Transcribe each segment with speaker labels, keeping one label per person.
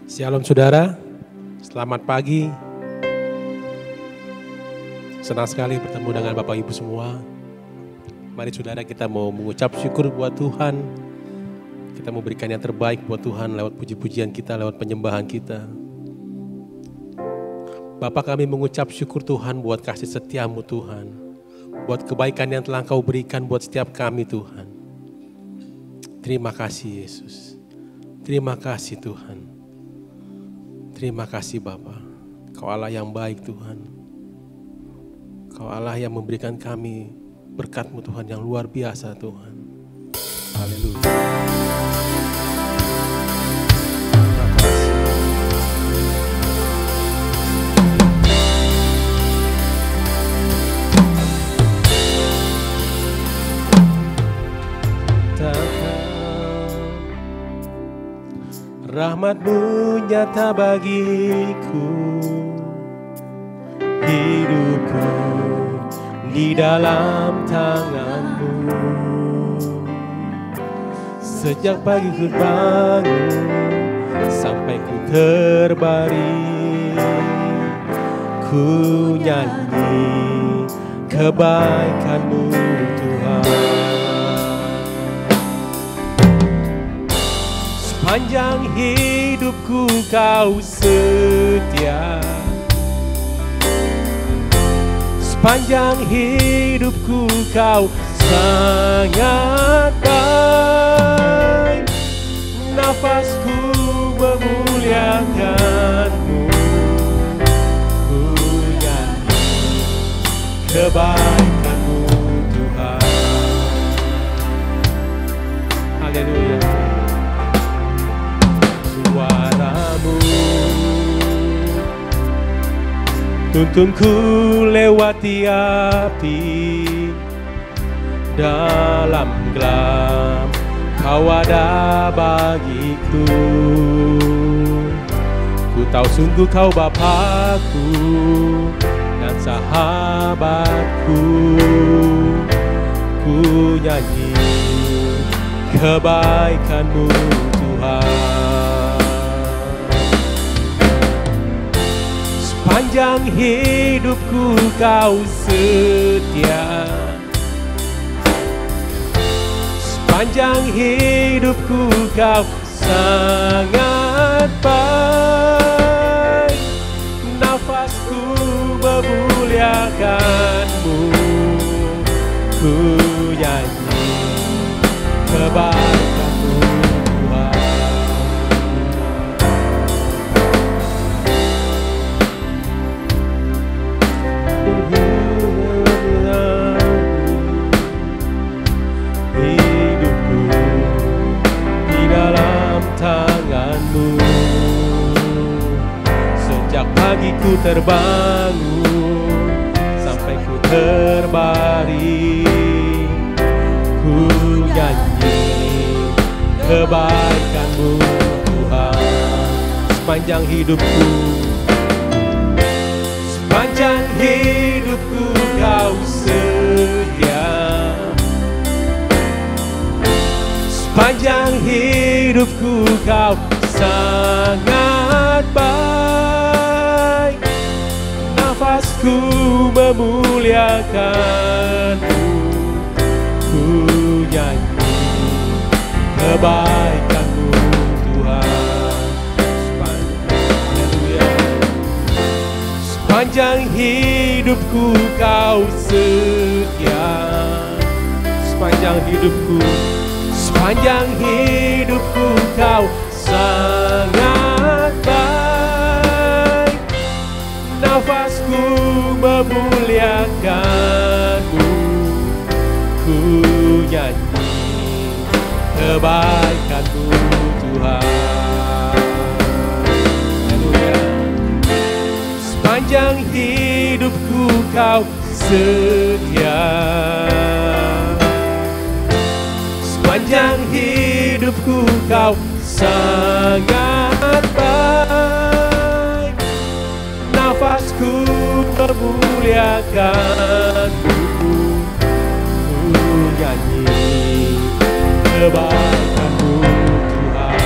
Speaker 1: Shalom saudara, selamat pagi. Senang sekali bertemu dengan Bapak Ibu semua. Mari saudara, kita mau mengucap syukur buat Tuhan. Kita mau berikan yang terbaik buat Tuhan lewat puji-pujian kita, lewat penyembahan kita. Bapa, kami mengucap syukur Tuhan buat kasih setia-Mu Tuhan. Buat kebaikan yang telah Engkau berikan buat setiap kami Tuhan. Terima kasih Yesus. Terima kasih Tuhan. Terima kasih Bapa, Kau Allah yang baik Tuhan. Kau Allah yang memberikan kami berkat-Mu Tuhan yang luar biasa Tuhan. Haleluya. Terima kasih. Rahmat-Mu nyata bagiku, hidupku di dalam tangan-Mu. Sejak pagi ku bangun sampai ku terbaring, ku nyanyi kebaikan-Mu Tuhan. Sepanjang hidupku Kau setia, sepanjang hidupku Kau sangat baik. Nafasku memuliakan-Mu, ku nyanyi kebaikan-Mu Tuhan. Haleluya. Suara-Mu tuntunku lewati api, dalam gelap Kau ada bagiku. Ku tahu sungguh Kau Bapakku dan sahabatku. Ku nyanyi kebaikan-Mu Tuhan. Sepanjang hidupku Kau setia, sepanjang hidupku Kau sangat baik. Nafasku memuliakan-Mu, ku nyanyi kebaikan-Mu Tuhan. Hidupku di dalam tangan-Mu. Sejak pagi ku terbangun sampai ku terbaring, ku nyanyi kebaikan-Mu Tuhan. Sepanjang hidupku, sepanjang hidupku Kau setia, sepanjang hidupku Kau sangat baik. Nafasku memuliakan-Mu, ku nyanyi kebaikan-Mu Tuhan. Sepanjang hidupku Kau setia, sepanjang hidupku, sepanjang hidupku Kau sangat baik. Nafasku memuliakan-Mu, ku nyanyi kebaikan-Mu Tuhan. Haleluya. Sepanjang hidupku Kau setia, sepanjang hidupku Kau sangat baik. Nafasku memuliakan-Mu, ku nyanyi kebaikan-Mu Tuhan.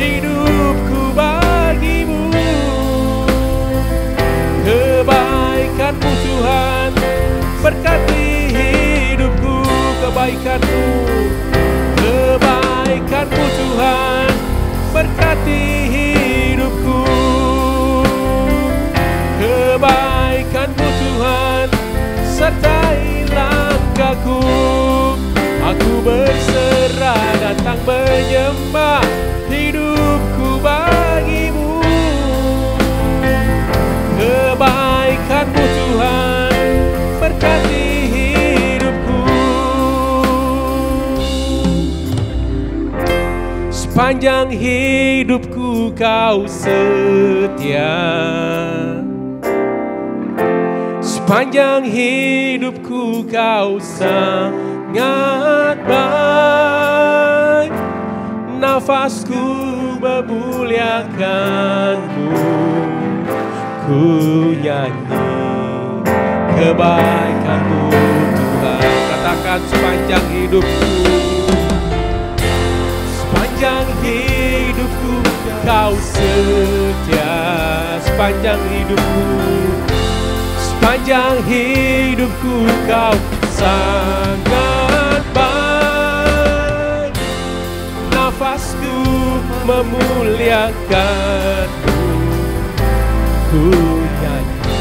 Speaker 1: hidupku bagimu. Kebaikan-Mu Tuhan berkati hidupku, kebaikan-Mu, kebaikan-Mu Tuhan berkati hidupku, kebaikan-Mu Tuhan sertai langkahku. Aku berserah datang menyembah, hidupku bagimu. Kebaikan-Mu Tuhan berkati hidupku. Sepanjang hidupku Kau setia, sepanjang hidupku Kau sangat baik. Nafasku memuliakan-Mu, ku nyanyi kebaikan-Mu Tuhan. Katakan sepanjang hidupku, sepanjang hidupku Kau setia, sepanjang hidupku, sepanjang hidupku Kau sangat baik. Nafasku memuliakan-Mu, ku nyanyi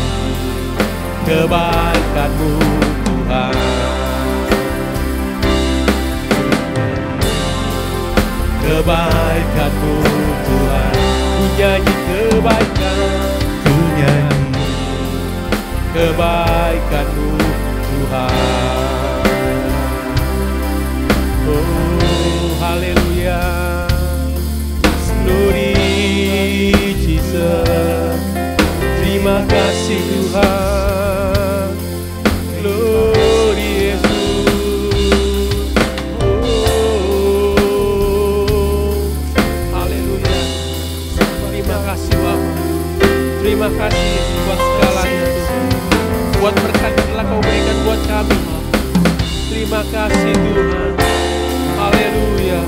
Speaker 1: kebaikan-Mu Tuhan. Kebaikan-Mu Tuhan, ku nyanyi kebaikan, ku nyanyi kebaikan-Mu Tuhan. Oh haleluya, glory Jesus. Terima kasih Tuhan, glory Yesus. Oh haleluya, terima kasih Bapa, terima kasih Yesus buat segalanya Tuhan, buat berkat yang telah Kau berikan buat kami. Terima kasih Tuhan, haleluya.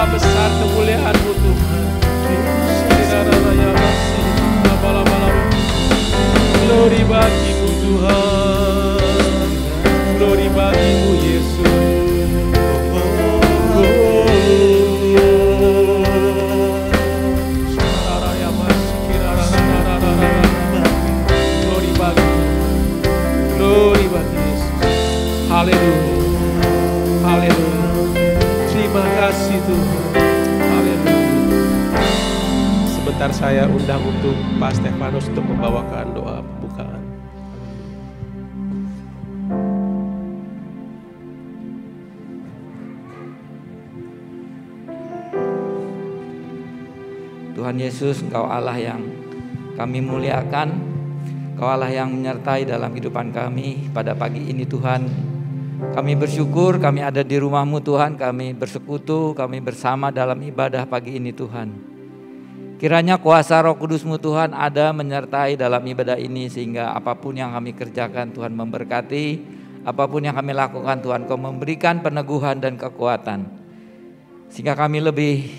Speaker 1: Besar kemuliaan-Mu Tuhan. Glory bagi-Mu Tuhan, glory bagi-Mu Yesus. Glory bagi-Mu, glory bagi Yesus. Haleluya, haleluya. Terima kasih Tuhan. Sebentar saya undang untuk Pak Stefanus untuk membawakan doa pembukaan.
Speaker 2: Tuhan Yesus, Engkau Allah yang kami muliakan, Engkau Allah yang menyertai dalam kehidupan kami pada pagi ini Tuhan. Kami bersyukur kami ada di rumah-Mu Tuhan, kami bersekutu, kami bersama dalam ibadah pagi ini Tuhan. Kiranya kuasa Roh Kudus-Mu Tuhan ada menyertai dalam ibadah ini, sehingga apapun yang kami kerjakan Tuhan memberkati, apapun yang kami lakukan Tuhan Kau memberikan peneguhan dan kekuatan, sehingga kami lebih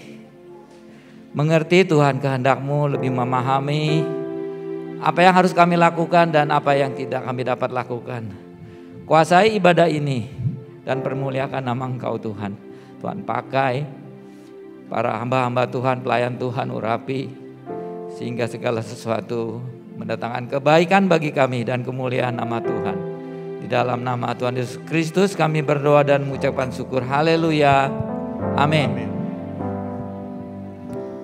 Speaker 2: mengerti Tuhan kehendak-Mu, lebih memahami apa yang harus kami lakukan dan apa yang tidak kami dapat lakukan. Kuasai ibadah ini dan permuliakan nama Engkau Tuhan. Tuhan pakai para hamba-hamba Tuhan, pelayan Tuhan, urapi sehingga segala sesuatu mendatangkan kebaikan bagi kami dan kemuliaan nama Tuhan. Di dalam nama Tuhan Yesus Kristus kami berdoa dan mengucapkan syukur. Haleluya. Amin.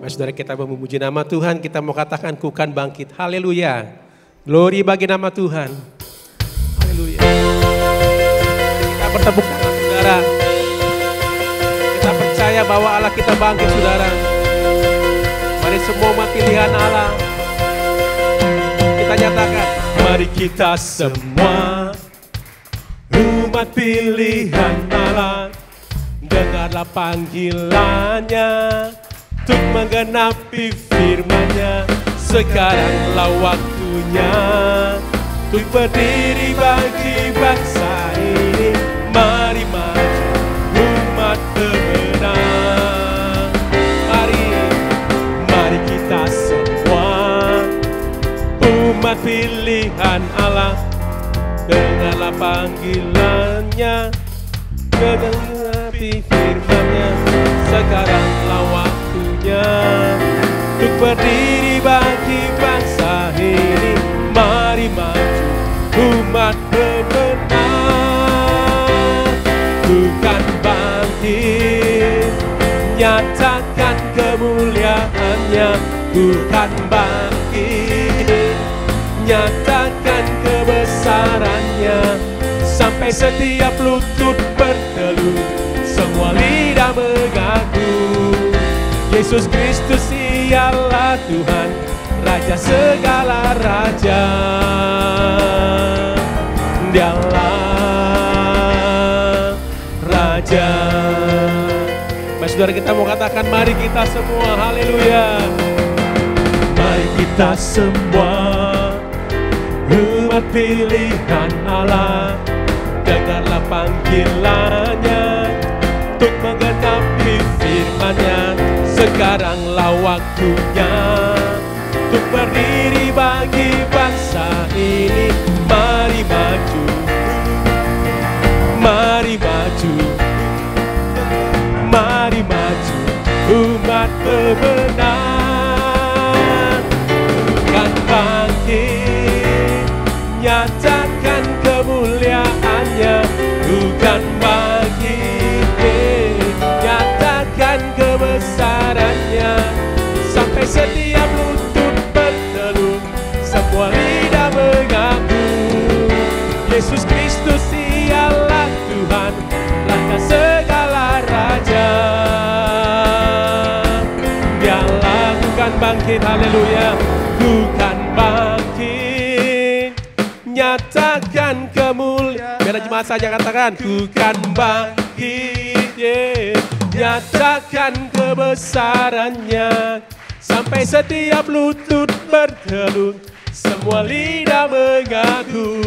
Speaker 1: Saudara, kita memuji nama Tuhan, kita mau katakan ku kan bangkit. Haleluya. Glory bagi nama Tuhan. Haleluya. Kita bertepuk tangan saudara. Kita percaya bahwa Allah kita bangkit saudara. semua umat pilihan Allah. Kita nyatakan, mari kita semua umat pilihan Allah, dengarlah panggilannya untuk menggenapi firman-Nya. Sekaranglah waktunya untuk berdiri bagi bangsa ini. Mari maju umat pemenang. Mari kita semua umat pilihan Allah, dengarlah panggilannya, genapi firman-Nya. Sekaranglah waktunya untuk berdiri bagi bangsa ini. Mari maju umat pemenang. Bukan bangkit, nyatakan kemuliaan-Nya. Bukan bangkit, nyatakan kebesaran-Nya. Sampai setiap lutut berteluh, semua lidah mengaku Yesus Kristus ialah Tuhan, Raja segala raja. Dialah Raja. Mari saudara, kita mau katakan, mari kita semua, haleluya. Mari kita semua umat pilihan Allah, dengarlah panggilannya untuk menggenapi firman-Nya. Sekaranglah waktunya untuk berdiri bagi bangsa ini. Mari maju, mari maju, mari maju umat pemenang. Bukan bangkit, nyatakan kemuliaan-Nya. Bukan bangkit, nyatakan kebesaran-Nya. Sampai setiap lutut berteluh, semua lidah mengaku Yesus Kristus ialah Tuhan, Raja segala raja. Dialah, bukan bangkit, haleluya. Bukan bangkit, nyatakan kemuliaan. Biar jemaat saja katakan, bukan bangkit, nyatakan kebesaran-Nya. Sampai setiap lutut berteluh, semua lidah mengaku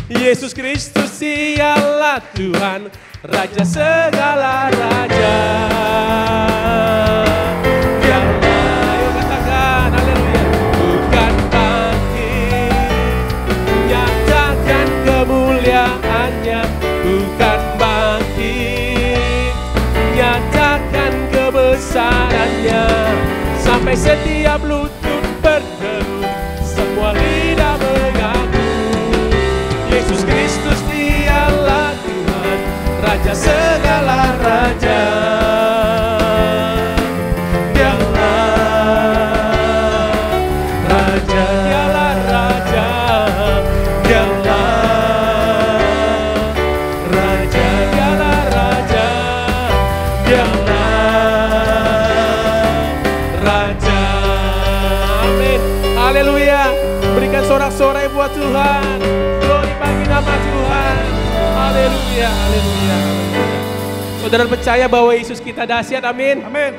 Speaker 1: Yesus Kristus ialah Tuhan, Raja segala raja. Dialah, ayo katakan, haleluya. Bukan bangkit, nyatakan kemuliaan-Nya. Bukan bangkit, nyatakan kebesaran-Nya. Sampai setiap lutut berteluh, semua lidah mengaku Yesus Kristus dialah Tuhan, Raja segala raja. Dialah Raja, dialah Raja, dialah Raja, dialah Raja, dialah Raja. Amin. Haleluya. Berikan sorak-sorai buat Tuhan. Glory bagi nama Tuhan. Haleluya, haleluya. Saudara percaya bahwa Yesus kita dahsyat, amin.
Speaker 3: Amin.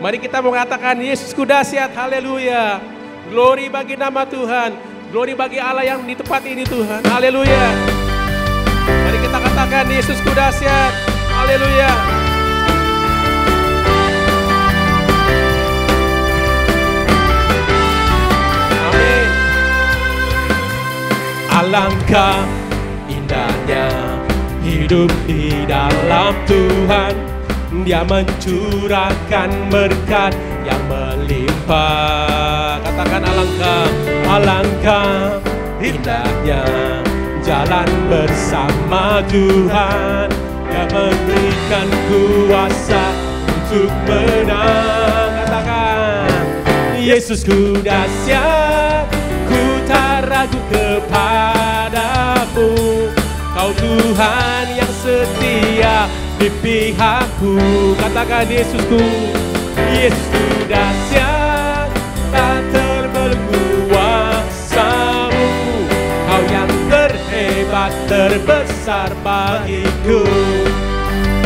Speaker 1: Mari kita mengatakan, Yesusku dahsyat, haleluya. Glory bagi nama Tuhan. Glory bagi Allah yang di tempat ini Tuhan. Haleluya. Mari kita katakan, Yesusku dahsyat. Haleluya. Amin. Alangkah indahnya hidup di dalam Tuhan. Dia mencurahkan berkat yang melimpah. Katakan, alangkah, alangkah indahnya jalan bersama Tuhan. Dia memberikan kuasa untuk menang. Katakan, Yesusku dahsyat, ku tak ragu kepadamu. Kau Tuhan yang setia di pihakku. Katakan, Yesusku, Yesusku dahsyat, terbesar bagiku.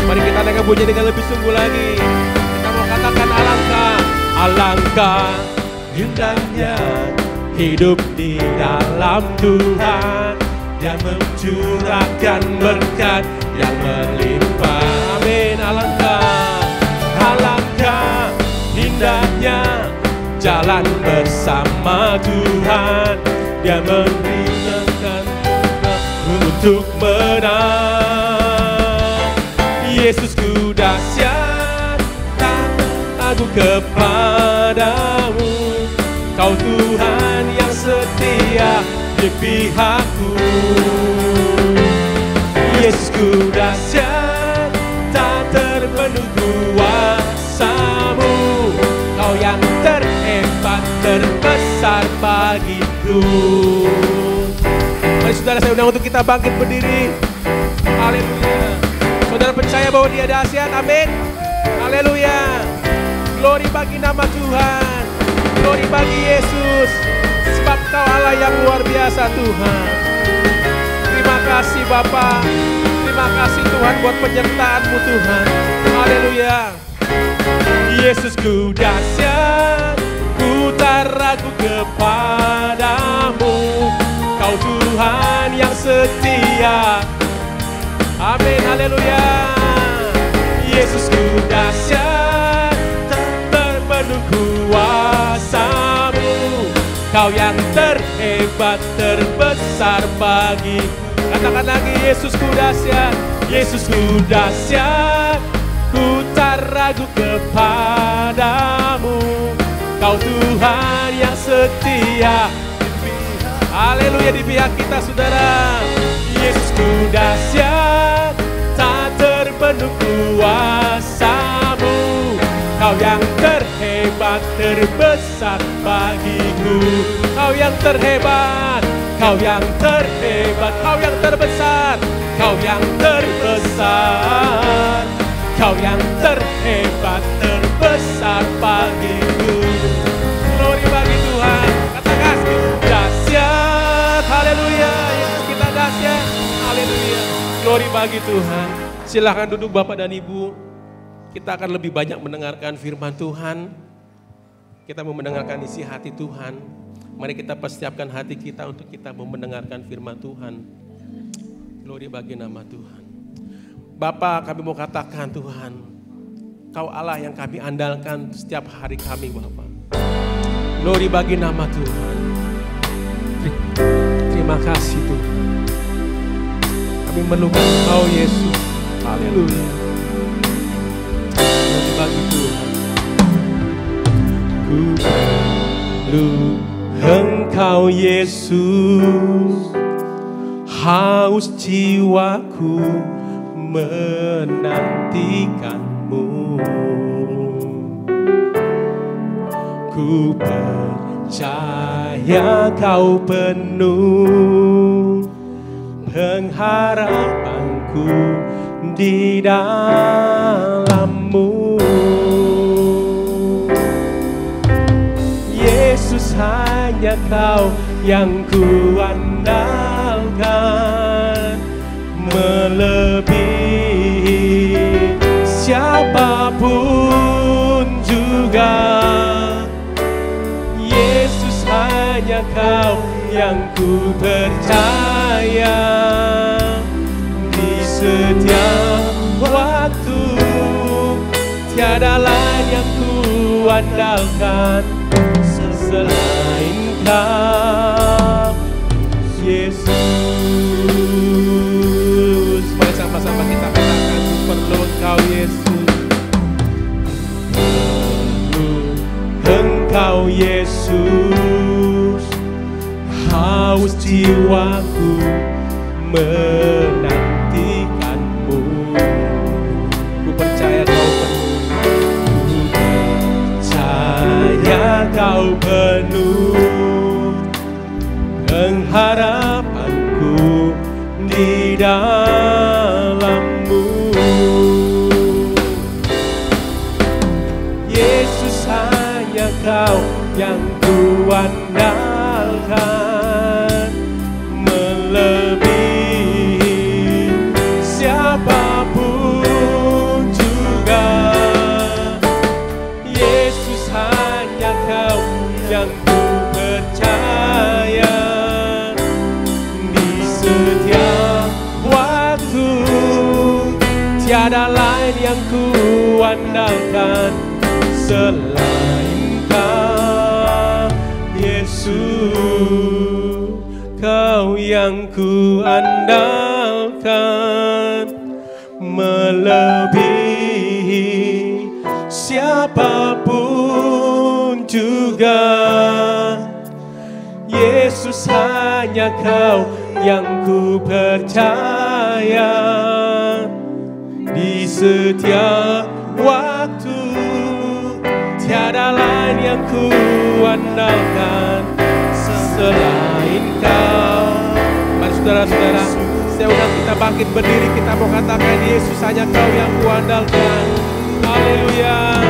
Speaker 1: Mari kita naikkan bunyi dengan lebih sungguh lagi. Kita mau katakan alangkah, alangkah indahnya hidup di dalam Tuhan, yang mencurahkan berkat yang melimpah. Amin. Alangkah, alangkah indahnya jalan bersama Tuhan, Dia memberikan untuk menang. Yesusku dahsyat, tak ragu kepadamu. Kau Tuhan yang setia di pihakku. Yesusku dahsyat, tak terbendung kuasa-Mu. Kau yang terhebat, terbesar bagiku. Mari saudara, saya undang untuk kita bangkit berdiri. Haleluya. Saudara percaya bahwa Dia dahsyat, amin. Haleluya. Glory bagi nama Tuhan. Glory bagi Yesus. Sebab Kau Allah yang luar biasa Tuhan. Terima kasih Bapa. Terima kasih Tuhan buat penyertaan-Mu Tuhan. Haleluya. Yesusku dahsyat, ku tak ragu kepadamu. Kau Tuhan yang setia. Amin, haleluya. Yesusku dahsyat, tak terbendung kuasa-Mu. Kau yang terhebat, terbesar bagiku. Katakan lagi, Yesusku dahsyat. Yesusku dahsyat, ku tak ragu kepadamu. Kau Tuhan yang setia. Haleluya, di pihak kita saudara. Yesusku dahsyat, tak terbendung kuasa-Mu. Kau yang terhebat, terbesar bagiku. Kau yang terhebat, Kau yang terhebat, Kau yang terbesar, Kau yang terbesar, Kau yang terhebat, terbesar bagiku. Glory bagi Tuhan. Katakan dahsyat. Haleluya. Yesus kita dahsyat. Haleluya. Glory bagi Tuhan. Silakan duduk Bapak dan Ibu. Kita akan lebih banyak mendengarkan firman Tuhan. Kita mau mendengarkan isi hati Tuhan. Mari kita persiapkan hati kita untuk kita mau mendengarkan firman Tuhan. Glory bagi nama Tuhan. Bapa, kami mau katakan Tuhan, Kau Allah yang kami andalkan setiap hari kami Bapa. Glory bagi nama Tuhan. Terima kasih Tuhan. Kami melukat Kau Yesus. Haleluya. Glory bagi Tuhan. Ku perlu Engkau Yesus, haus jiwaku menantikan-Mu. Ku percaya Kau penuh pengharapanku di dalam-Mu. Yesus, hanya Kau yang ku andalkan, melebihi siapapun juga. Yesus, hanya Kau yang ku percaya, di setiap waktu tiada lain yang ku andalkan selain Kau, Yesus. Mari sama-sama kita katakan, ku perlu Engkau Yesus. Perlu Engkau Yesus, haus jiwaku menantikan-Mu. Ku percaya Kau penuh, ku percaya Kau penuh pengharapanku di dalam-Mu. Yesus, hanya Kau yang ku andalkan, melebihi yang ku percaya. Di setiap waktu tiada lain yang ku andalkan selain Kau, Yesus. Kau yang ku andalkan, melebihi siapapun juga. Yesus, hanya Kau yang ku percaya. Di setiap waktu tiada lain yang ku andalkan selain Kau. Mari saudara-saudara, saya undang kita bangkit berdiri, kita mau katakan, Yesus, hanya Kau yang ku andalkan. Haleluya.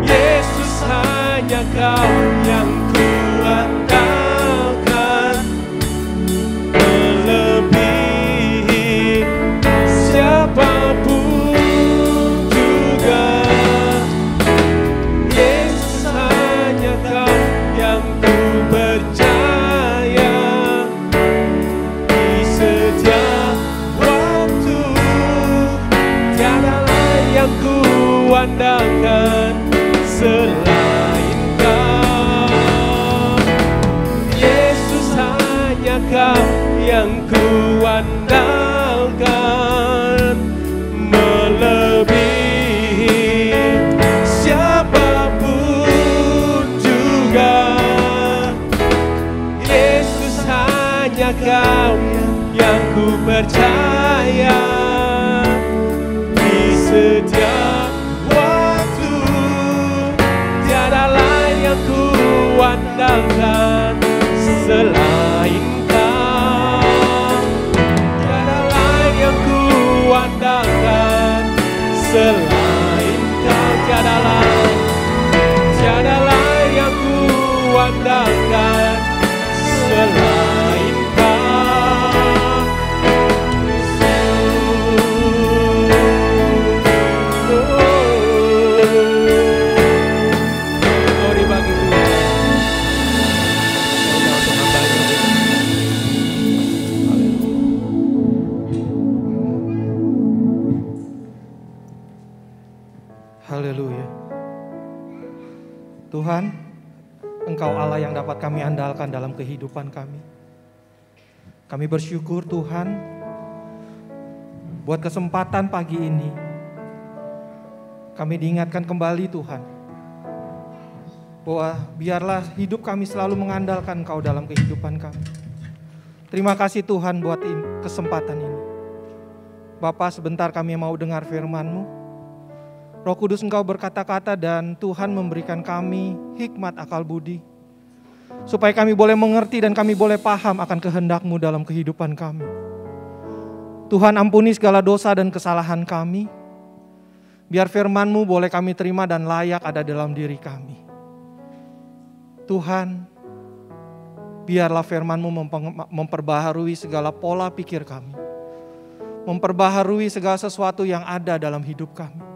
Speaker 1: Yesus, hanya Kau yang ku andalkan, melebihi siapapun juga. Yesus, hanya Kau yang ku percaya. Di setiap waktu tiada lain yang ku andalkan selain Kau. Yesus, hanya Kau yang ku andalkan, melebihi siapapun juga. Yesus, hanya Kau yang ku percaya. Di setiap waktu tiada lain yang ku andalkan selain Kau. Tiada lain yang ku andalkan selain Kau. Tiada lain yang ku andalkan selain Kau. Glory bagi Tuhan.
Speaker 3: Haleluya. Tuhan, Engkau Allah yang dapat kami andalkan dalam kehidupan kami. Kami bersyukur Tuhan buat kesempatan pagi ini. Kami diingatkan kembali Tuhan, bahwa biarlah hidup kami selalu mengandalkan Engkau dalam kehidupan kami. Terima kasih Tuhan buat kesempatan ini. Bapa, sebentar kami mau dengar firman-Mu. Roh Kudus, Engkau berkata-kata dan Tuhan memberikan kami hikmat akal budi, supaya kami boleh mengerti dan kami boleh paham akan kehendak-Mu dalam kehidupan kami. Tuhan, ampuni segala dosa dan kesalahan kami. Biar firman-Mu boleh kami terima dan layak ada dalam diri kami. Tuhan, biarlah firman-Mu memperbaharui segala pola pikir kami, memperbaharui segala sesuatu yang ada dalam hidup kami.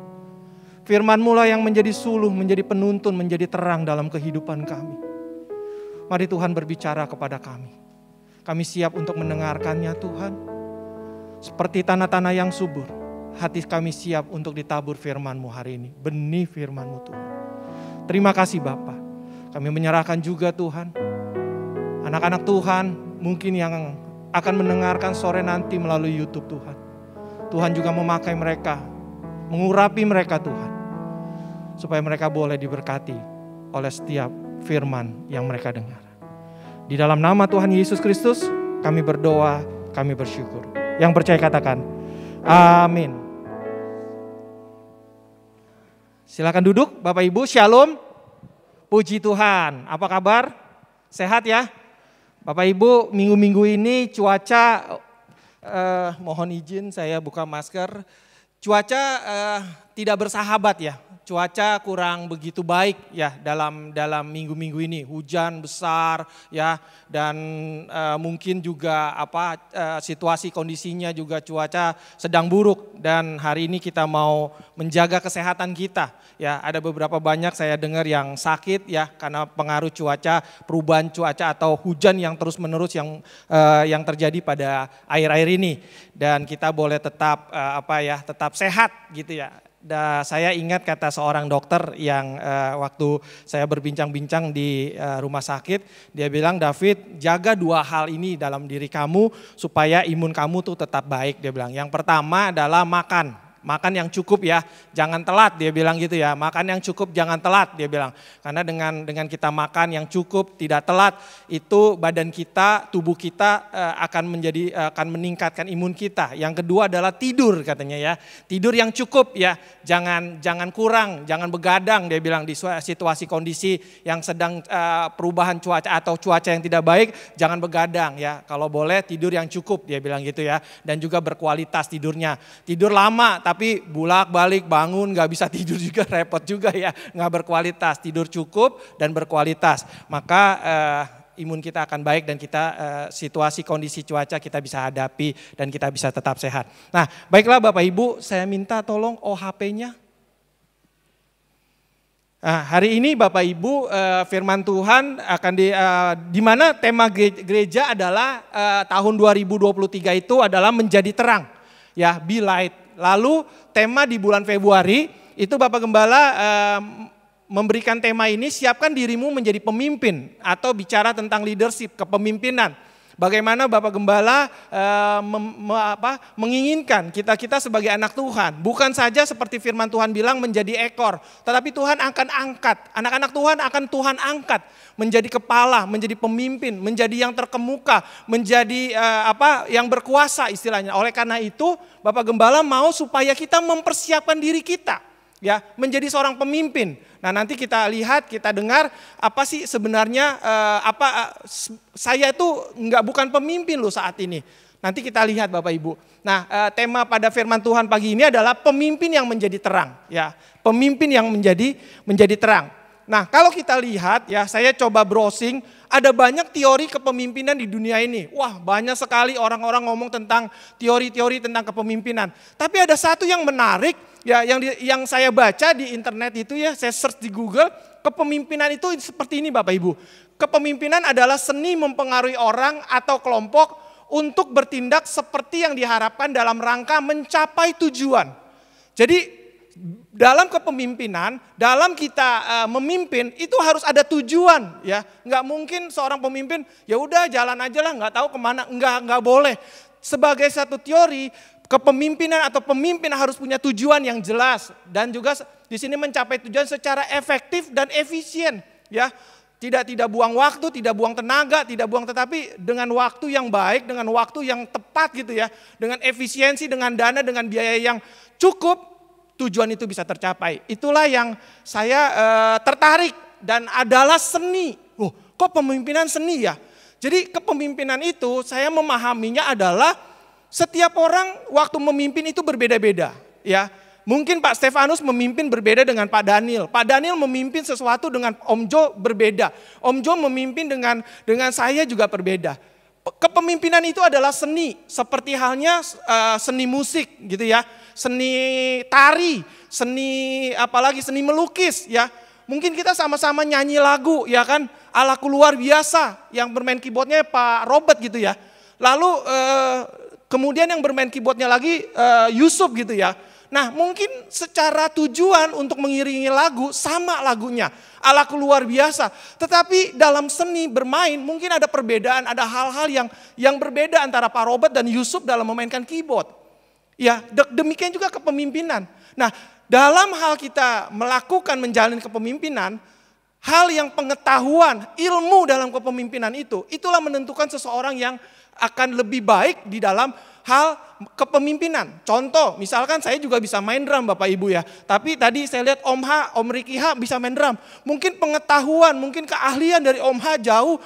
Speaker 3: Firman-Mu lah yang menjadi suluh, menjadi penuntun, menjadi terang dalam kehidupan kami. Mari Tuhan berbicara kepada kami. Kami siap untuk mendengarkannya Tuhan. Seperti tanah-tanah yang subur, hati kami siap untuk ditabur firman-Mu hari ini. Benih firman-Mu Tuhan. Terima kasih Bapa. Kami menyerahkan juga Tuhan, anak-anak Tuhan mungkin yang akan mendengarkan sore nanti melalui YouTube Tuhan. Tuhan juga memakai mereka, mengurapi mereka Tuhan, supaya mereka boleh diberkati oleh setiap firman yang mereka dengar. Di dalam nama Tuhan Yesus Kristus kami berdoa, kami bersyukur. Yang percaya katakan, amin. Silakan duduk Bapak Ibu, shalom. Puji Tuhan, apa kabar? Sehat ya? Bapak Ibu, minggu-minggu ini cuaca, mohon izin saya buka masker. Cuaca tidak bersahabat ya. Cuaca kurang begitu baik ya dalam minggu-minggu ini, hujan besar ya, dan mungkin juga situasi kondisinya juga cuaca sedang buruk, dan hari ini kita mau menjaga kesehatan kita ya. Ada beberapa banyak saya dengar yang sakit ya karena pengaruh cuaca, perubahan cuaca atau hujan yang terus-menerus yang terjadi pada akhir-akhir ini, dan kita boleh tetap tetap sehat gitu ya. Saya ingat kata seorang dokter yang waktu saya berbincang-bincang di rumah sakit, dia bilang, David, jaga 2 hal ini dalam diri kamu supaya imun kamu tuh tetap baik. Dia bilang, yang pertama adalah makan yang cukup ya, jangan telat, dia bilang gitu ya. Makan yang cukup, jangan telat, dia bilang. Karena dengan kita makan yang cukup, tidak telat, itu badan kita, tubuh kita akan meningkatkan imun kita. Yang kedua adalah tidur katanya ya. Tidur yang cukup ya, jangan kurang, jangan begadang, dia bilang. Di situasi kondisi yang sedang perubahan cuaca atau cuaca yang tidak baik, jangan begadang ya. Kalau boleh tidur yang cukup, dia bilang gitu ya. Dan juga berkualitas tidurnya. Tidur lama tapi bolak-balik bangun gak bisa tidur juga, repot juga ya, gak berkualitas. Tidur cukup dan berkualitas, maka imun kita akan baik dan kita situasi kondisi cuaca kita bisa hadapi dan kita bisa tetap sehat. Nah baiklah Bapak Ibu, saya minta tolong OHP-nya. Nah, hari ini Bapak Ibu firman Tuhan akan di mana tema gereja adalah tahun 2023 itu adalah menjadi terang ya, be light. Lalu tema di bulan Februari itu Bapak Gembala memberikan tema ini, siapkan dirimu menjadi pemimpin, atau bicara tentang leadership, kepemimpinan. Bagaimana Bapak Gembala menginginkan kita sebagai anak Tuhan, bukan saja seperti firman Tuhan bilang menjadi ekor, tetapi Tuhan akan angkat, anak-anak Tuhan akan Tuhan angkat menjadi kepala, menjadi pemimpin, menjadi yang terkemuka, menjadi yang berkuasa istilahnya. Oleh karena itu Bapak Gembala mau supaya kita mempersiapkan diri kita ya menjadi seorang pemimpin. Nah nanti kita lihat, kita dengar apa sih sebenarnya saya itu bukan pemimpin loh saat ini. Nanti kita lihat Bapak Ibu. Nah tema pada firman Tuhan pagi ini adalah pemimpin yang menjadi terang ya, pemimpin yang menjadi terang. Nah kalau kita lihat ya, saya coba browsing, ada banyak teori kepemimpinan di dunia ini. Wah banyak sekali orang-orang ngomong tentang teori-teori tentang kepemimpinan. Tapi ada satu yang menarik ya, yang saya baca di internet itu ya, saya search di Google, kepemimpinan itu seperti ini Bapak Ibu. Kepemimpinan adalah seni mempengaruhi orang atau kelompok untuk bertindak seperti yang diharapkan dalam rangka mencapai tujuan. Jadi dalam kepemimpinan, dalam kita memimpin itu harus ada tujuan ya. Nggak mungkin seorang pemimpin ya udah jalan aja lah, nggak tahu kemana, nggak boleh. Sebagai satu teori, kepemimpinan atau pemimpin harus punya tujuan yang jelas dan juga di sini mencapai tujuan secara efektif dan efisien ya. Tidak buang waktu, tidak buang tenaga, tetapi dengan waktu yang baik, dengan waktu yang tepat gitu ya, dengan efisiensi, dengan dana, dengan biaya yang cukup, tujuan itu bisa tercapai. Itulah yang saya tertarik dan adalah seni. Kok pemimpinan seni ya? Jadi kepemimpinan itu saya memahaminya adalah setiap orang waktu memimpin itu berbeda-beda ya. Mungkin Pak Stefanus memimpin berbeda dengan Pak Daniel. Pak Daniel memimpin sesuatu dengan Om Jo berbeda. Om Jo memimpin dengan saya juga berbeda. Kepemimpinan itu adalah seni, seperti halnya seni musik gitu ya, seni tari, apalagi seni melukis ya. Mungkin kita sama-sama nyanyi lagu ya kan, alaku luar biasa, yang bermain keyboardnya Pak Robert gitu ya. Lalu kemudian yang bermain keyboardnya lagi Yusuf gitu ya. Nah mungkin secara tujuan untuk mengiringi lagu sama lagunya, alaku luar biasa. Tetapi dalam seni bermain mungkin ada perbedaan, ada hal-hal yang berbeda antara Pak Robert dan Yusuf dalam memainkan keyboard. Ya demikian juga kepemimpinan. Nah dalam hal kita melakukan menjalani kepemimpinan, hal yang pengetahuan, ilmu dalam kepemimpinan itulah menentukan seseorang yang akan lebih baik di dalam hal kepemimpinan. Contoh, misalkan saya juga bisa main drum Bapak Ibu ya. Tapi tadi saya lihat Om Riki H bisa main drum. Mungkin pengetahuan, mungkin keahlian dari Om H jauh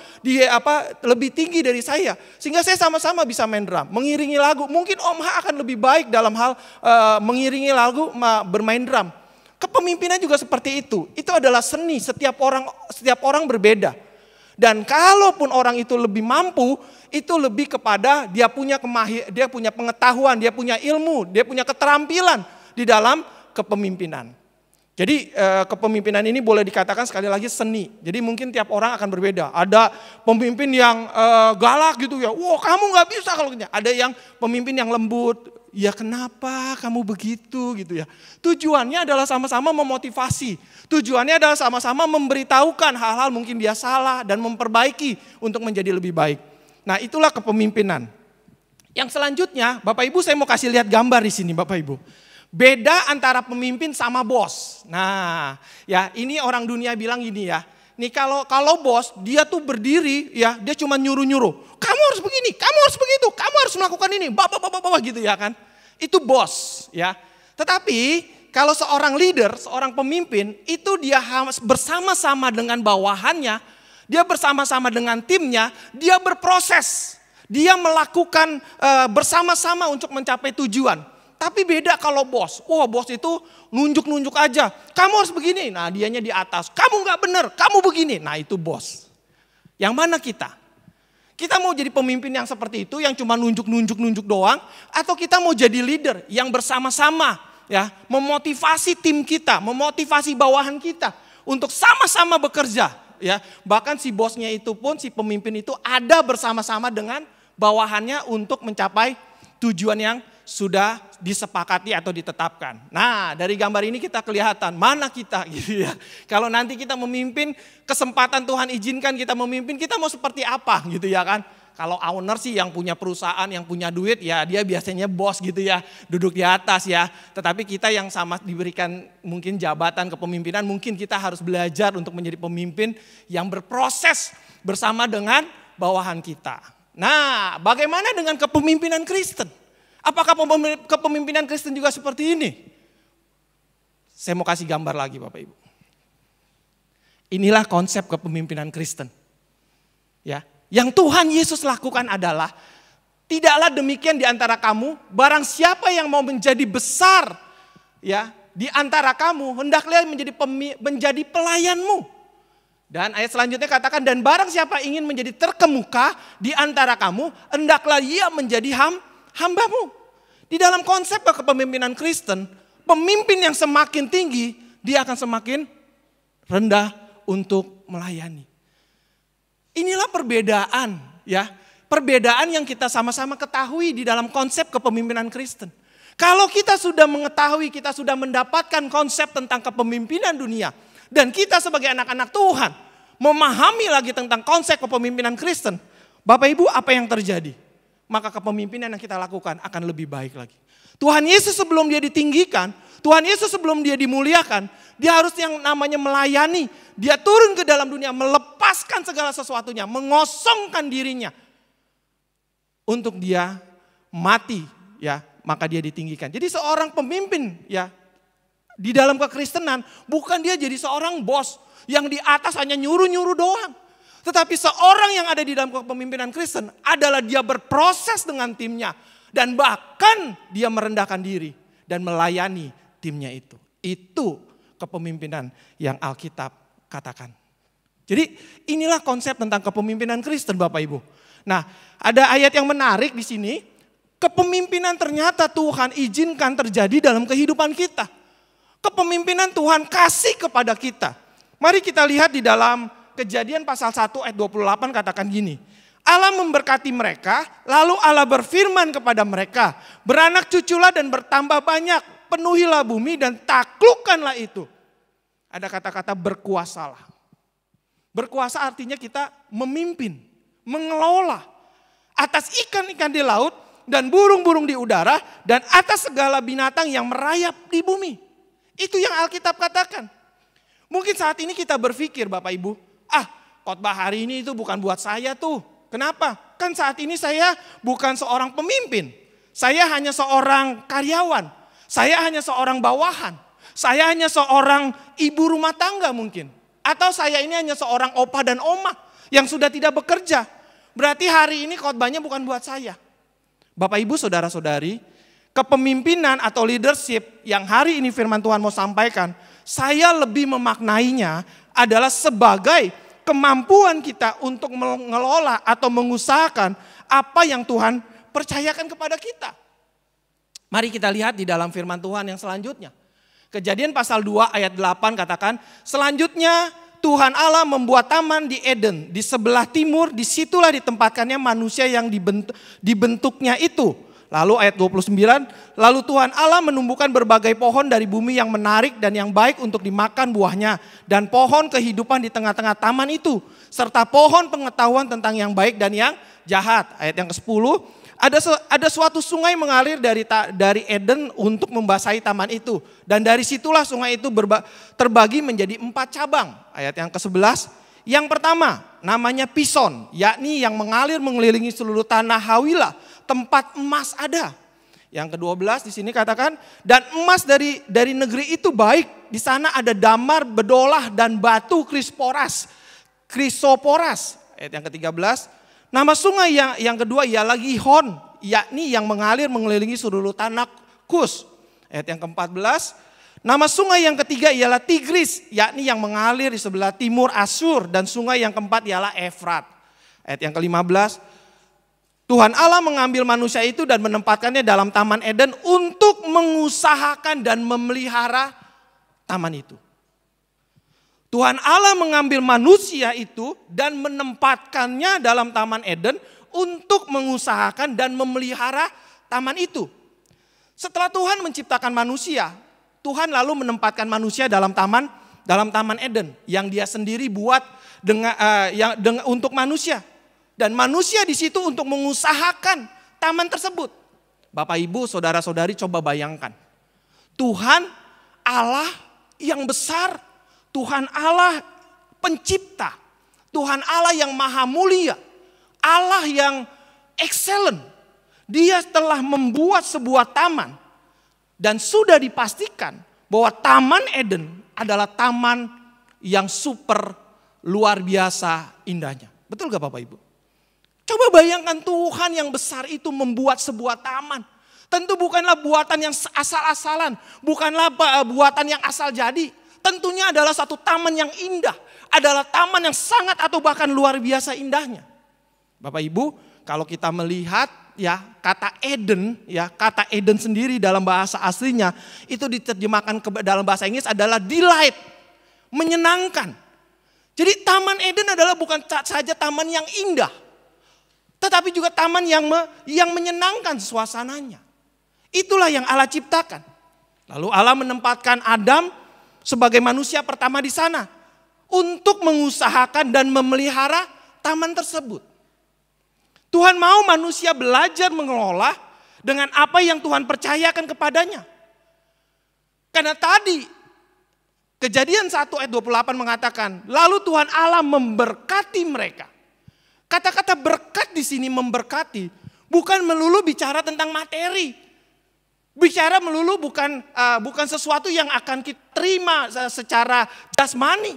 Speaker 3: lebih tinggi dari saya. Sehingga saya sama-sama bisa main drum, mengiringi lagu. Mungkin Om H akan lebih baik dalam hal mengiringi lagu, bermain drum. Kepemimpinan juga seperti itu. Itu adalah seni, setiap orang berbeda. Dan kalaupun orang itu lebih mampu, itu lebih kepada dia punya pengetahuan, dia punya ilmu, dia punya keterampilan di dalam kepemimpinan. Jadi kepemimpinan ini boleh dikatakan sekali lagi seni. Jadi mungkin tiap orang akan berbeda. Ada pemimpin yang galak gitu ya, wah kamu gak bisa kalau gitu. Ada yang pemimpin yang lembut, ya kenapa kamu begitu gitu ya. Tujuannya adalah sama-sama memotivasi. Tujuannya adalah sama-sama memberitahukan hal-hal mungkin dia salah dan memperbaiki untuk menjadi lebih baik. Nah itulah kepemimpinan. Yang selanjutnya Bapak Ibu saya mau kasih lihat gambar di sini Bapak Ibu. Beda antara pemimpin sama bos. Nah ya ini orang dunia bilang gini ya. Nih kalau bos dia tuh berdiri ya dia cuma nyuruh-nyuruh. Kamu harus begini, kamu harus begitu, kamu harus melakukan ini. Bapak gitu ya kan. Itu bos ya. Tetapi kalau seorang leader, seorang pemimpin itu dia bersama-sama dengan bawahannya. Dia bersama-sama dengan timnya, dia berproses. Dia melakukan bersama-sama untuk mencapai tujuan. Tapi beda kalau bos. Wah bos itu nunjuk-nunjuk aja. Kamu harus begini. Nah dianya di atas. Kamu gak benar, kamu begini. Nah itu bos. Yang mana kita? Kita mau jadi pemimpin yang seperti itu, yang cuma nunjuk-nunjuk doang. Atau kita mau jadi leader yang bersama-sama ya memotivasi tim kita, memotivasi bawahan kita. Untuk sama-sama bekerja. Ya, bahkan si bosnya itu pun, si pemimpin itu ada bersama-sama dengan bawahannya untuk mencapai tujuan yang sudah disepakati atau ditetapkan. Nah dari gambar ini kita kelihatan mana kita gitu ya. Kalau nanti kita memimpin, kesempatan Tuhan izinkan kita memimpin, kita mau seperti apa gitu ya kan. Kalau owner sih yang punya perusahaan, yang punya duit ya dia biasanya bos gitu ya. Duduk di atas ya. Tetapi kita yang sama diberikan mungkin jabatan kepemimpinan, mungkin kita harus belajar untuk menjadi pemimpin yang berproses bersama dengan bawahan kita. Nah bagaimana dengan kepemimpinan Kristen? Apakah kepemimpinan Kristen juga seperti ini? Saya mau kasih gambar lagi Bapak Ibu. Inilah konsep kepemimpinan Kristen. Ya, yang Tuhan Yesus lakukan adalah tidaklah demikian di antara kamu, barang siapa yang mau menjadi besar ya di antara kamu, hendaklah menjadi pelayanmu. Dan ayat selanjutnya katakan, dan barang siapa ingin menjadi terkemuka di antara kamu, hendaklah ia menjadi hambamu. Di dalam konsep kepemimpinan Kristen, pemimpin yang semakin tinggi, dia akan semakin rendah untuk melayani. Inilah perbedaan ya, perbedaan yang kita sama-sama ketahui di dalam konsep kepemimpinan Kristen. Kalau kita sudah mengetahui, kita sudah mendapatkan konsep tentang kepemimpinan dunia, dan kita sebagai anak-anak Tuhan memahami lagi tentang konsep kepemimpinan Kristen, Bapak Ibu apa yang terjadi? Maka kepemimpinan yang kita lakukan akan lebih baik lagi. Tuhan Yesus sebelum dia ditinggikan, Tuhan Yesus sebelum dia dimuliakan, dia harus yang namanya melayani. Dia turun ke dalam dunia, melepaskan segala sesuatunya, mengosongkan dirinya. Untuk dia mati, ya maka dia ditinggikan. Jadi seorang pemimpin ya di dalam kekristenan, bukan dia jadi seorang bos yang di atas hanya nyuruh-nyuruh doang. Tetapi seorang yang ada di dalam kepemimpinan Kristen adalah dia berproses dengan timnya. Dan bahkan dia merendahkan diri dan melayani timnya itu. Itu kepemimpinan yang Alkitab katakan. Jadi inilah konsep tentang kepemimpinan Kristen Bapak Ibu. Nah ada ayat yang menarik di sini. Kepemimpinan ternyata Tuhan izinkan terjadi dalam kehidupan kita. Kepemimpinan Tuhan kasih kepada kita. Mari kita lihat di dalam Kejadian pasal 1 ayat 28 katakan gini. Allah memberkati mereka, lalu Allah berfirman kepada mereka, beranak cuculah dan bertambah banyak, penuhilah bumi dan taklukkanlah itu. Ada kata-kata berkuasalah. Berkuasa artinya kita memimpin, mengelola atas ikan-ikan di laut dan burung-burung di udara dan atas segala binatang yang merayap di bumi. Itu yang Alkitab katakan. Mungkin saat ini kita berpikir Bapak Ibu, khotbah hari ini itu bukan buat saya tuh. Kenapa? Kan saat ini saya bukan seorang pemimpin. Saya hanya seorang karyawan. Saya hanya seorang bawahan. Saya hanya seorang ibu rumah tangga mungkin. Atau saya ini hanya seorang opa dan oma yang sudah tidak bekerja. Berarti hari ini khotbahnya bukan buat saya. Bapak Ibu saudara-saudari, kepemimpinan atau leadership yang hari ini firman Tuhan mau sampaikan, saya lebih memaknainya adalah sebagai kemampuan kita untuk mengelola atau mengusahakan apa yang Tuhan percayakan kepada kita. Mari kita lihat di dalam firman Tuhan yang selanjutnya. Kejadian pasal 2 ayat 8 katakan, selanjutnya Tuhan Allah membuat taman di Eden, di sebelah timur, disitulah ditempatkannya manusia yang dibentuknya itu. Lalu ayat 29, lalu Tuhan Allah menumbuhkan berbagai pohon dari bumi yang menarik dan yang baik untuk dimakan buahnya. Dan pohon kehidupan di tengah-tengah taman itu. Serta pohon pengetahuan tentang yang baik dan yang jahat. Ayat yang ke-10, ada suatu sungai mengalir dari Eden untuk membasahi taman itu. Dan dari situlah sungai itu terbagi menjadi 4 cabang. Ayat yang ke-11, yang pertama namanya Pison, yakni yang mengalir mengelilingi seluruh tanah Hawilah, tempat emas ada. Yang ke-12 di sini katakan, dan emas dari negeri itu baik. Di sana ada damar, bedolah dan batu krisoporas. Ayat yang ke-13, nama sungai yang kedua ialah Gihon, yakni yang mengalir mengelilingi seluruh tanah Kus. Ayat yang ke-14, nama sungai yang ketiga ialah Tigris, yakni yang mengalir di sebelah timur Asyur, dan sungai yang keempat ialah Efrat. Ayat yang ke-15, Tuhan Allah mengambil manusia itu dan menempatkannya dalam Taman Eden untuk mengusahakan dan memelihara taman itu. Tuhan Allah mengambil manusia itu dan menempatkannya dalam Taman Eden untuk mengusahakan dan memelihara taman itu. Setelah Tuhan menciptakan manusia, Tuhan lalu menempatkan manusia dalam Taman Eden yang Dia sendiri buat untuk manusia. Dan manusia di situ untuk mengusahakan taman tersebut. Bapak Ibu, saudara-saudari coba bayangkan. Tuhan Allah yang besar, Tuhan Allah pencipta, Tuhan Allah yang maha mulia, Allah yang excellent. Dia telah membuat sebuah taman dan sudah dipastikan bahwa Taman Eden adalah taman yang super luar biasa indahnya. Betul gak Bapak Ibu? Coba bayangkan Tuhan yang besar itu membuat sebuah taman. Tentu bukanlah buatan yang asal-asalan, bukanlah buatan yang asal jadi. Tentunya adalah satu taman yang indah, adalah taman yang sangat atau bahkan luar biasa indahnya. Bapak Ibu, kalau kita melihat ya kata Eden sendiri dalam bahasa aslinya itu diterjemahkan dalam bahasa Inggris adalah delight, menyenangkan. Jadi Taman Eden adalah bukan saja taman yang indah, tetapi juga taman yang menyenangkan suasananya. Itulah yang Allah ciptakan. Lalu Allah menempatkan Adam sebagai manusia pertama di sana untuk mengusahakan dan memelihara taman tersebut. Tuhan mau manusia belajar mengelola dengan apa yang Tuhan percayakan kepadanya. Karena tadi Kejadian 1 ayat 28 mengatakan, lalu Tuhan Allah memberkati mereka. Kata-kata berkat di sini memberkati bukan melulu bicara tentang materi. Bicara melulu bukan sesuatu yang akan kita terima secara jasmani.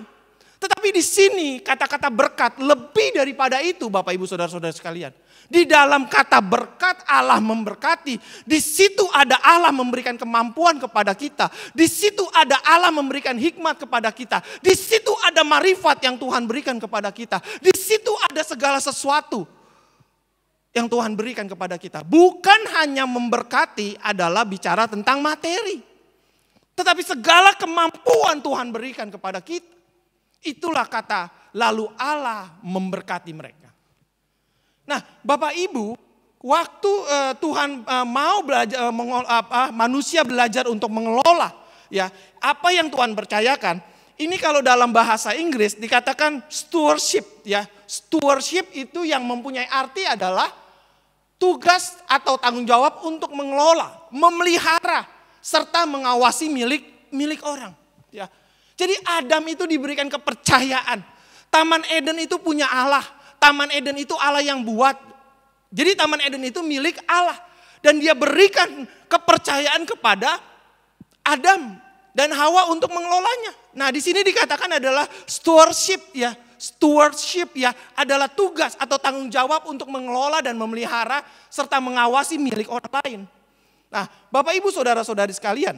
Speaker 3: Tetapi di sini kata-kata berkat lebih daripada itu Bapak Ibu Saudara-saudara sekalian. Di dalam kata berkat Allah memberkati. Di situ ada Allah memberikan kemampuan kepada kita. Di situ ada Allah memberikan hikmat kepada kita. Di situ ada marifat yang Tuhan berikan kepada kita. Di situ ada segala sesuatu yang Tuhan berikan kepada kita. Bukan hanya memberkati adalah bicara tentang materi. Tetapi segala kemampuan Tuhan berikan kepada kita. Itulah kata lalu Allah memberkati mereka. Nah, Bapak Ibu, waktu Tuhan mau belajar manusia belajar untuk mengelola ya apa yang Tuhan percayakan, ini kalau dalam bahasa Inggris dikatakan stewardship ya. Stewardship itu yang mempunyai arti adalah tugas atau tanggung jawab untuk mengelola, memelihara serta mengawasi milik orang ya. Jadi Adam itu diberikan kepercayaan. Taman Eden itu punya Allah. Taman Eden itu Allah yang buat. Jadi Taman Eden itu milik Allah. Dan dia berikan kepercayaan kepada Adam dan Hawa untuk mengelolanya. Nah, di sini dikatakan adalah stewardship ya. Stewardship ya adalah tugas atau tanggung jawab untuk mengelola dan memelihara serta mengawasi milik orang lain. Nah, Bapak Ibu saudara-saudari sekalian,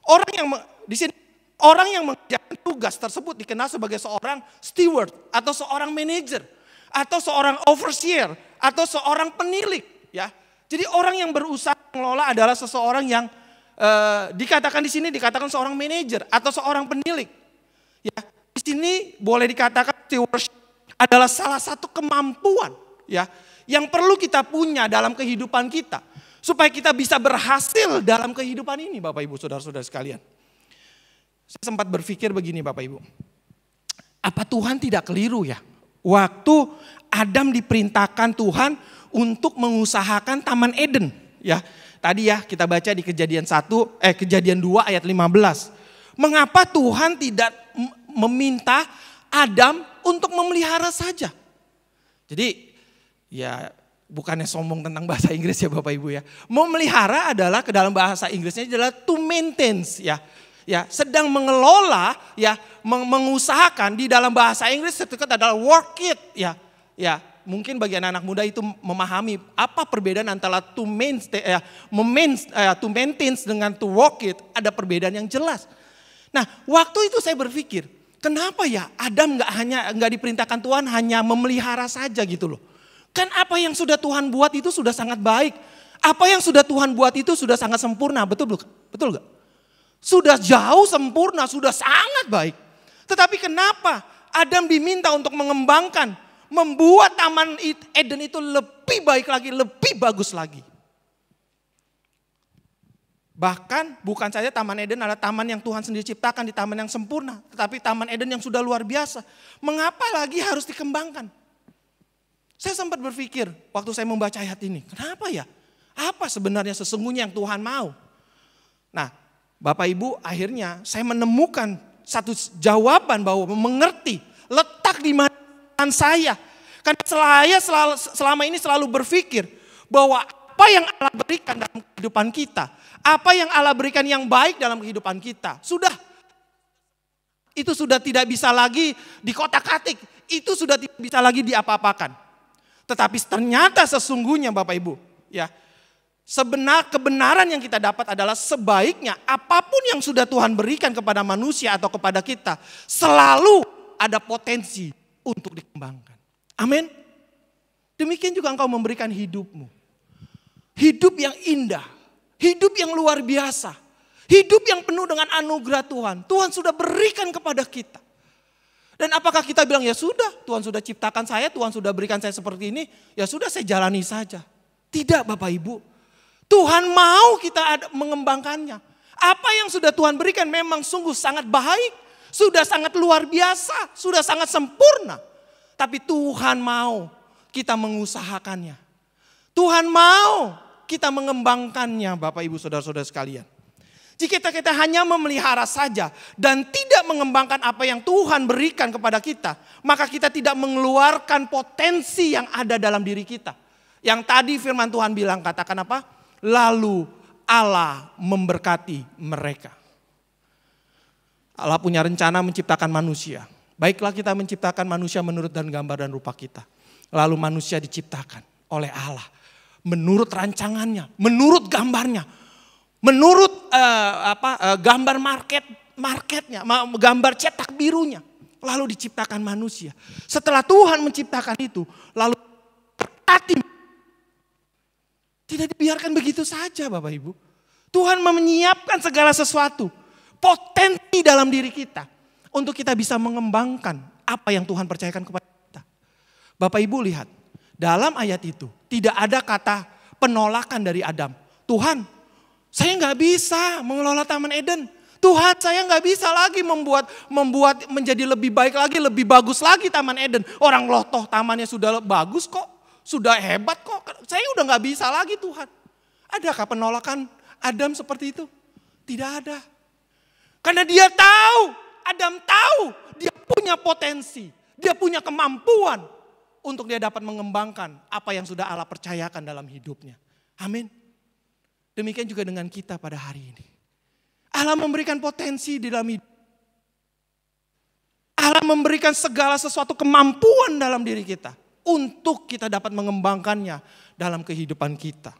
Speaker 3: orang yang mengerjakan tugas tersebut dikenal sebagai seorang steward atau seorang manager atau seorang overseer atau seorang penilik ya. Jadi orang yang berusaha mengelola adalah seseorang yang dikatakan di sini dikatakan seorang manajer atau seorang penilik. Ya, di sini boleh dikatakan stewardship adalah salah satu kemampuan ya yang perlu kita punya dalam kehidupan kita supaya kita bisa berhasil dalam kehidupan ini, Bapak Ibu saudara-saudara sekalian. Saya sempat berpikir begini, Bapak Ibu. Apa Tuhan tidak keliru ya? Waktu Adam diperintahkan Tuhan untuk mengusahakan Taman Eden ya. Tadi ya kita baca di Kejadian 2 ayat 15. Mengapa Tuhan tidak meminta Adam untuk memelihara saja? Jadi ya bukannya sombong tentang bahasa Inggris ya Bapak Ibu ya. Memelihara adalah ke dalam bahasa Inggrisnya adalah to maintain ya. Ya, sedang mengelola ya, mengusahakan di dalam bahasa Inggris itu adalah work it ya. Ya, mungkin bagi anak-anak muda itu memahami apa perbedaan antara to maintain dengan to work it, ada perbedaan yang jelas. Nah, waktu itu saya berpikir, kenapa ya Adam nggak diperintahkan Tuhan hanya memelihara saja gitu loh. Kan apa yang sudah Tuhan buat itu sudah sangat baik. Apa yang sudah Tuhan buat itu sudah sangat sempurna, betul gak? Sudah jauh sempurna, sudah sangat baik. Tetapi kenapa Adam diminta untuk mengembangkan, membuat Taman Eden itu lebih baik lagi, lebih bagus lagi. Bahkan bukan saja Taman Eden adalah taman yang Tuhan sendiri ciptakan di taman yang sempurna. Tetapi Taman Eden yang sudah luar biasa. Mengapa lagi harus dikembangkan? Saya sempat berpikir waktu saya membaca ayat ini. Kenapa ya? Apa sebenarnya sesungguhnya yang Tuhan mau? Nah, Bapak Ibu, akhirnya saya menemukan satu jawaban bahwa mengerti letak di mana saya. Karena saya selama ini selalu berpikir bahwa apa yang Allah berikan dalam kehidupan kita, apa yang Allah berikan yang baik dalam kehidupan kita, itu sudah tidak bisa lagi dikotak-katik, itu sudah tidak bisa lagi diapa-apakan. Tetapi ternyata sesungguhnya Bapak Ibu, ya, kebenaran yang kita dapat adalah sebaiknya apapun yang sudah Tuhan berikan kepada manusia atau kepada kita selalu ada potensi untuk dikembangkan. Amin. Demikian juga engkau memberikan hidupmu. Hidup yang indah, hidup yang luar biasa, hidup yang penuh dengan anugerah Tuhan. Tuhan sudah berikan kepada kita. Dan apakah kita bilang ya sudah, Tuhan sudah ciptakan saya, Tuhan sudah berikan saya seperti ini, ya sudah saya jalani saja. Tidak Bapak Ibu. Tuhan mau kita mengembangkannya. Apa yang sudah Tuhan berikan memang sungguh sangat baik. Sudah sangat luar biasa. Sudah sangat sempurna. Tapi Tuhan mau kita mengusahakannya. Tuhan mau kita mengembangkannya Bapak Ibu saudara-saudara sekalian. Jika kita hanya memelihara saja dan tidak mengembangkan apa yang Tuhan berikan kepada kita. Maka kita tidak mengeluarkan potensi yang ada dalam diri kita. Yang tadi firman Tuhan bilang katakan apa? Lalu Allah memberkati mereka. Allah punya rencana menciptakan manusia. Baiklah kita menciptakan manusia menurut dan gambar dan rupa kita. Lalu manusia diciptakan oleh Allah. Menurut rancangannya, menurut gambarnya. Menurut gambar marketnya, gambar cetak birunya. Lalu diciptakan manusia. Setelah Tuhan menciptakan itu, lalu berkati. Tidak dibiarkan begitu saja Bapak Ibu. Tuhan menyiapkan segala sesuatu. Potensi dalam diri kita. Untuk kita bisa mengembangkan apa yang Tuhan percayakan kepada kita. Bapak Ibu lihat. Dalam ayat itu tidak ada kata penolakan dari Adam. Tuhan, saya nggak bisa mengelola Taman Eden. Tuhan, saya nggak bisa lagi membuat menjadi lebih baik lagi, lebih bagus lagi Taman Eden. Orang loh toh tamannya sudah bagus kok. Sudah hebat kok, saya udah gak bisa lagi Tuhan. Adakah penolakan Adam seperti itu? Tidak ada. Karena dia tahu, Adam tahu dia punya potensi. Dia punya kemampuan untuk dia dapat mengembangkan apa yang sudah Allah percayakan dalam hidupnya. Amin. Demikian juga dengan kita pada hari ini. Allah memberikan potensi di dalam hidup. Allah memberikan segala sesuatu kemampuan dalam diri kita untuk kita dapat mengembangkannya dalam kehidupan kita.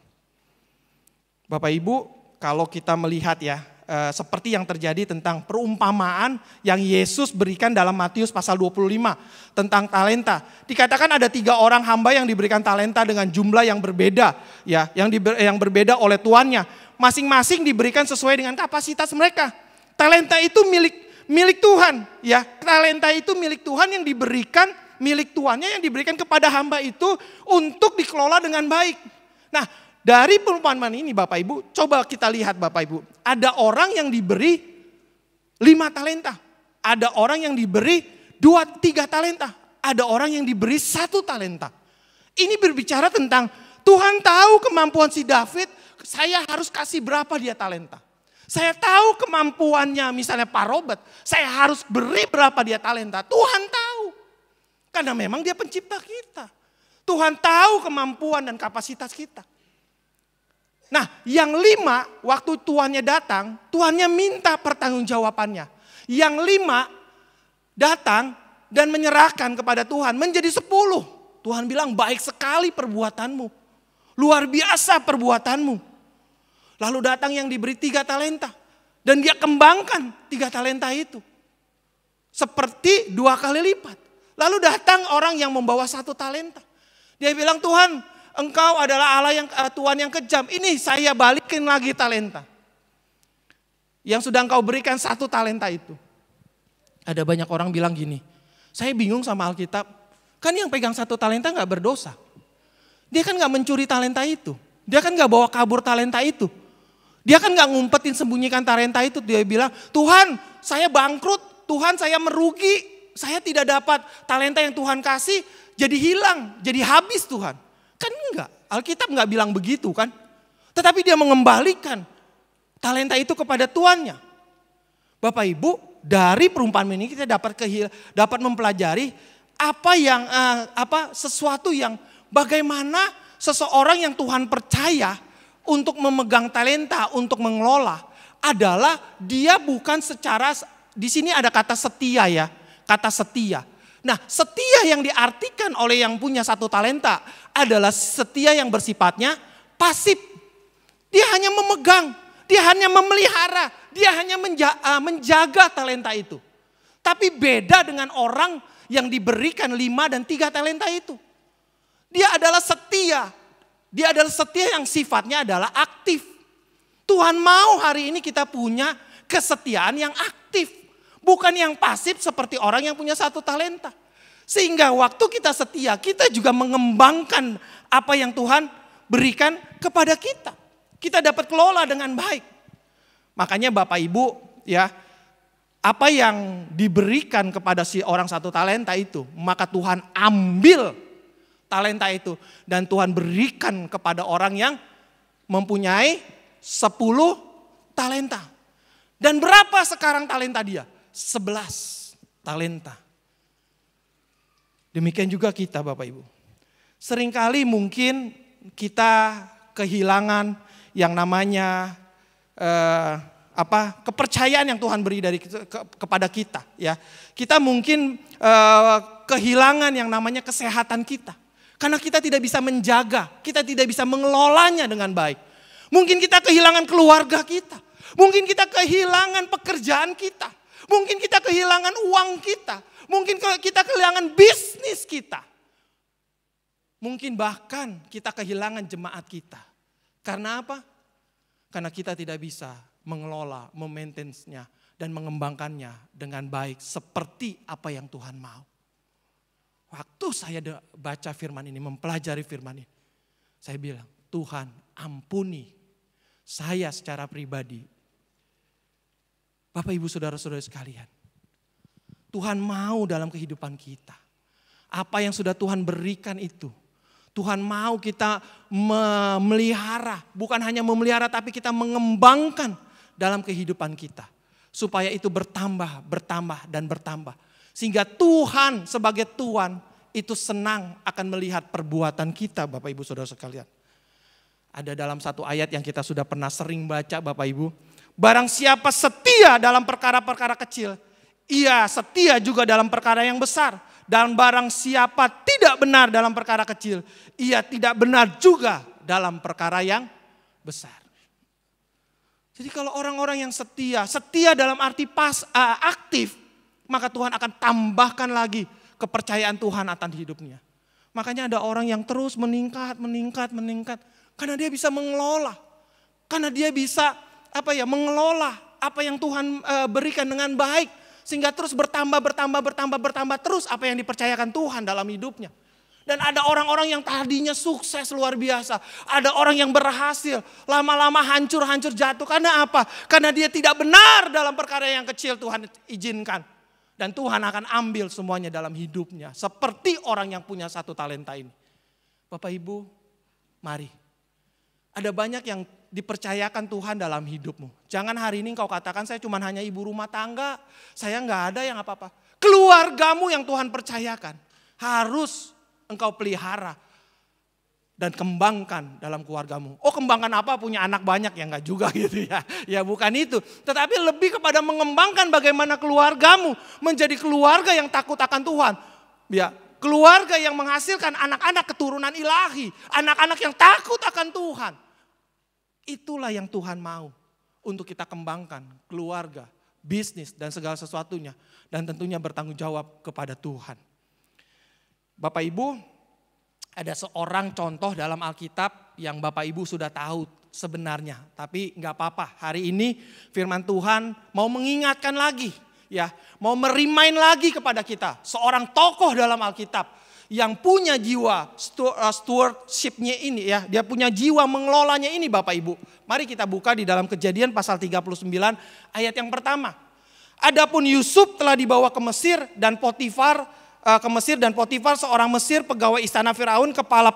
Speaker 3: Bapak Ibu, kalau kita melihat ya, seperti yang terjadi tentang perumpamaan yang Yesus berikan dalam Matius pasal 25 tentang talenta. Dikatakan ada 3 orang hamba yang diberikan talenta dengan jumlah yang berbeda, ya, yang berbeda oleh tuannya. Masing-masing diberikan sesuai dengan kapasitas mereka. Talenta itu milik Tuhan, ya. Talenta itu milik Tuhan yang diberikan, milik tuannya yang diberikan kepada hamba itu untuk dikelola dengan baik. Nah, dari perumpamaan ini Bapak Ibu, coba kita lihat Bapak Ibu. Ada orang yang diberi 5 talenta. Ada orang yang diberi 2-3 talenta. Ada orang yang diberi 1 talenta. Ini berbicara tentang Tuhan tahu kemampuan si David, saya harus kasih berapa dia talenta. Saya tahu kemampuannya misalnya Pak Robert, saya harus beri berapa dia talenta. Tuhan tahu. Karena memang dia pencipta kita. Tuhan tahu kemampuan dan kapasitas kita. Nah, yang 5 waktu tuannya datang, tuannya minta pertanggungjawabannya. Yang 5 datang dan menyerahkan kepada Tuhan menjadi 10. Tuhan bilang baik sekali perbuatanmu. Luar biasa perbuatanmu. Lalu datang yang diberi 3 talenta. Dan dia kembangkan 3 talenta itu. Seperti 2 kali lipat. Lalu datang orang yang membawa 1 talenta. Dia bilang, Tuhan, Engkau adalah Allah yang Tuhan yang kejam. Ini saya balikin lagi talenta. Yang sudah Engkau berikan 1 talenta itu. Ada banyak orang bilang gini, saya bingung sama Alkitab. Kan yang pegang 1 talenta gak berdosa. Dia kan gak mencuri talenta itu. Dia kan gak bawa kabur talenta itu. Dia kan gak ngumpetin sembunyikan talenta itu. Dia bilang, Tuhan saya bangkrut. Tuhan saya merugi. Saya tidak dapat talenta yang Tuhan kasih. Jadi hilang, jadi habis Tuhan. Kan enggak, Alkitab enggak bilang begitu kan. Tetapi dia mengembalikan talenta itu kepada tuannya. Bapak Ibu, dari perumpamaan ini kita dapat mempelajari sesuatu yang bagaimana seseorang yang Tuhan percaya untuk memegang talenta, untuk mengelola adalah dia bukan secara, di sini ada kata setia ya, kata setia. Nah, setia yang diartikan oleh yang punya 1 talenta adalah setia yang bersifatnya pasif. Dia hanya memegang, dia hanya memelihara, dia hanya menjaga talenta itu. Tapi beda dengan orang yang diberikan 5 dan 3 talenta itu. Dia adalah setia. Dia adalah setia yang sifatnya adalah aktif. Tuhan mau hari ini kita punya kesetiaan yang aktif. Bukan yang pasif seperti orang yang punya 1 talenta. Sehingga waktu kita setia, kita juga mengembangkan apa yang Tuhan berikan kepada kita. Kita dapat kelola dengan baik. Makanya Bapak Ibu ya, apa yang diberikan kepada si orang 1 talenta itu, maka Tuhan ambil talenta itu. Dan Tuhan berikan kepada orang yang mempunyai 10 talenta. Dan berapa sekarang talenta dia? 11 talenta. Demikian juga kita Bapak Ibu. Seringkali mungkin kita kehilangan yang namanya kepercayaan yang Tuhan beri kepada kita ya. Kita mungkin kehilangan yang namanya kesehatan kita. Karena kita tidak bisa menjaga, kita tidak bisa mengelolanya dengan baik. Mungkin kita kehilangan keluarga kita. Mungkin kita kehilangan pekerjaan kita. Mungkin kita kehilangan uang kita. Mungkin kita kehilangan bisnis kita. Mungkin bahkan kita kehilangan jemaat kita. Karena apa? Karena kita tidak bisa mengelola, memaintenance-nya dan mengembangkannya dengan baik seperti apa yang Tuhan mau. Waktu saya baca firman ini, mempelajari firman ini, saya bilang, Tuhan ampuni saya secara pribadi. Bapak Ibu Saudara-saudara sekalian, Tuhan mau dalam kehidupan kita. Apa yang sudah Tuhan berikan itu, Tuhan mau kita memelihara, bukan hanya memelihara tapi kita mengembangkan dalam kehidupan kita. Supaya itu bertambah, bertambah dan bertambah. Sehingga Tuhan sebagai Tuhan itu senang akan melihat perbuatan kita Bapak Ibu Saudara sekalian. Ada dalam satu ayat yang kita sudah pernah sering baca Bapak Ibu. Barang siapa setia dalam perkara-perkara kecil, ia setia juga dalam perkara yang besar. Dan barang siapa tidak benar dalam perkara kecil, ia tidak benar juga dalam perkara yang besar. Jadi kalau orang-orang yang setia dalam arti aktif, maka Tuhan akan tambahkan lagi kepercayaan Tuhan akan hidupnya. Makanya ada orang yang terus meningkat. Karena dia bisa mengelola. Karena dia bisa mengelola apa yang Tuhan berikan dengan baik. Sehingga terus bertambah terus apa yang dipercayakan Tuhan dalam hidupnya. Dan ada orang-orang yang tadinya sukses luar biasa. Ada orang yang berhasil. Lama-lama hancur jatuh. Karena apa? Karena dia tidak benar dalam perkara yang kecil Tuhan izinkan. Dan Tuhan akan ambil semuanya dalam hidupnya. Seperti orang yang punya 1 talenta ini. Bapak Ibu, mari. Ada banyak yang dipercayakan Tuhan dalam hidupmu. Jangan hari ini engkau katakan saya cuma hanya ibu rumah tangga. Saya nggak ada yang apa-apa. Keluargamu yang Tuhan percayakan. Harus engkau pelihara. Dan kembangkan dalam keluargamu. Oh kembangkan apa? Punya anak banyak ya enggak juga gitu ya. Ya bukan itu. Tetapi lebih kepada mengembangkan bagaimana keluargamu menjadi keluarga yang takut akan Tuhan. Ya, keluarga yang menghasilkan anak-anak keturunan ilahi. Anak-anak yang takut akan Tuhan. Itulah yang Tuhan mau untuk kita kembangkan. Keluarga, bisnis dan segala sesuatunya. Dan tentunya bertanggung jawab kepada Tuhan. Bapak Ibu, ada seorang contoh dalam Alkitab yang Bapak Ibu sudah tahu sebenarnya. Tapi nggak apa-apa, hari ini firman Tuhan mau mengingatkan lagi. Ya, mau merimain lagi kepada kita. Seorang tokoh dalam Alkitab yang punya jiwa stewardship-nya ini ya. Dia punya jiwa mengelolanya ini Bapak Ibu. Mari kita buka di dalam Kejadian pasal 39 ayat yang pertama. Adapun Yusuf telah dibawa ke Mesir dan Potifar seorang Mesir pegawai istana Firaun kepala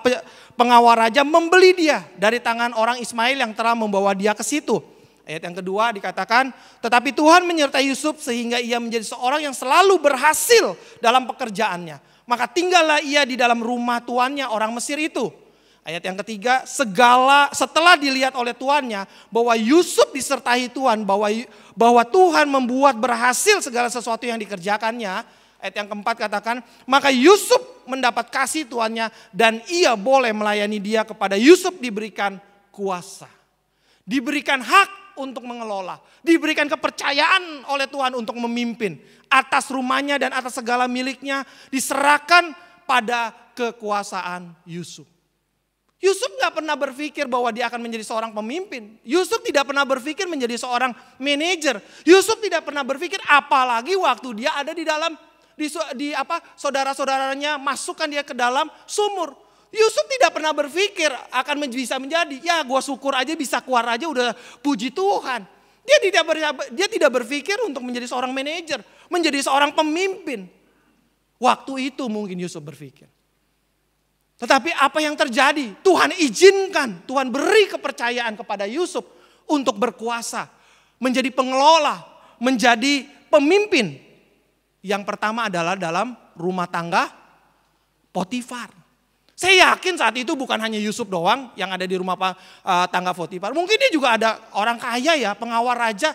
Speaker 3: pengawal raja membeli dia dari tangan orang Ismail yang telah membawa dia ke situ. Ayat yang kedua dikatakan, tetapi Tuhan menyertai Yusuf sehingga ia menjadi seorang yang selalu berhasil dalam pekerjaannya. Maka tinggallah ia di dalam rumah tuannya orang Mesir itu. Ayat yang ketiga, setelah dilihat oleh tuannya bahwa Yusuf disertai Tuhan, bahwa Tuhan membuat berhasil segala sesuatu yang dikerjakannya. Ayat yang keempat katakan, maka Yusuf mendapat kasih tuannya dan ia boleh melayani dia. Kepada Yusuf diberikan kuasa. Diberikan hak untuk mengelola. Diberikan kepercayaan oleh Tuhan untuk memimpin. Atas rumahnya dan atas segala miliknya diserahkan pada kekuasaan Yusuf. Yusuf gak pernah berpikir bahwa dia akan menjadi seorang pemimpin. Yusuf tidak pernah berpikir menjadi seorang manajer. Yusuf tidak pernah berpikir apalagi waktu dia ada di dalam saudara-saudaranya masukkan dia ke dalam sumur. Yusuf tidak pernah berpikir akan bisa menjadi, ya gua syukur aja bisa keluar aja udah puji Tuhan. Dia tidak berpikir untuk menjadi seorang manajer, menjadi seorang pemimpin. Waktu itu mungkin Yusuf berpikir. Tetapi apa yang terjadi? Tuhan izinkan, Tuhan beri kepercayaan kepada Yusuf untuk berkuasa, menjadi pengelola, menjadi pemimpin. Yang pertama adalah dalam rumah tangga Potifar. Saya yakin saat itu bukan hanya Yusuf doang yang ada di rumah tangga Potifar. Mungkin dia juga ada orang kaya ya, pengawal raja.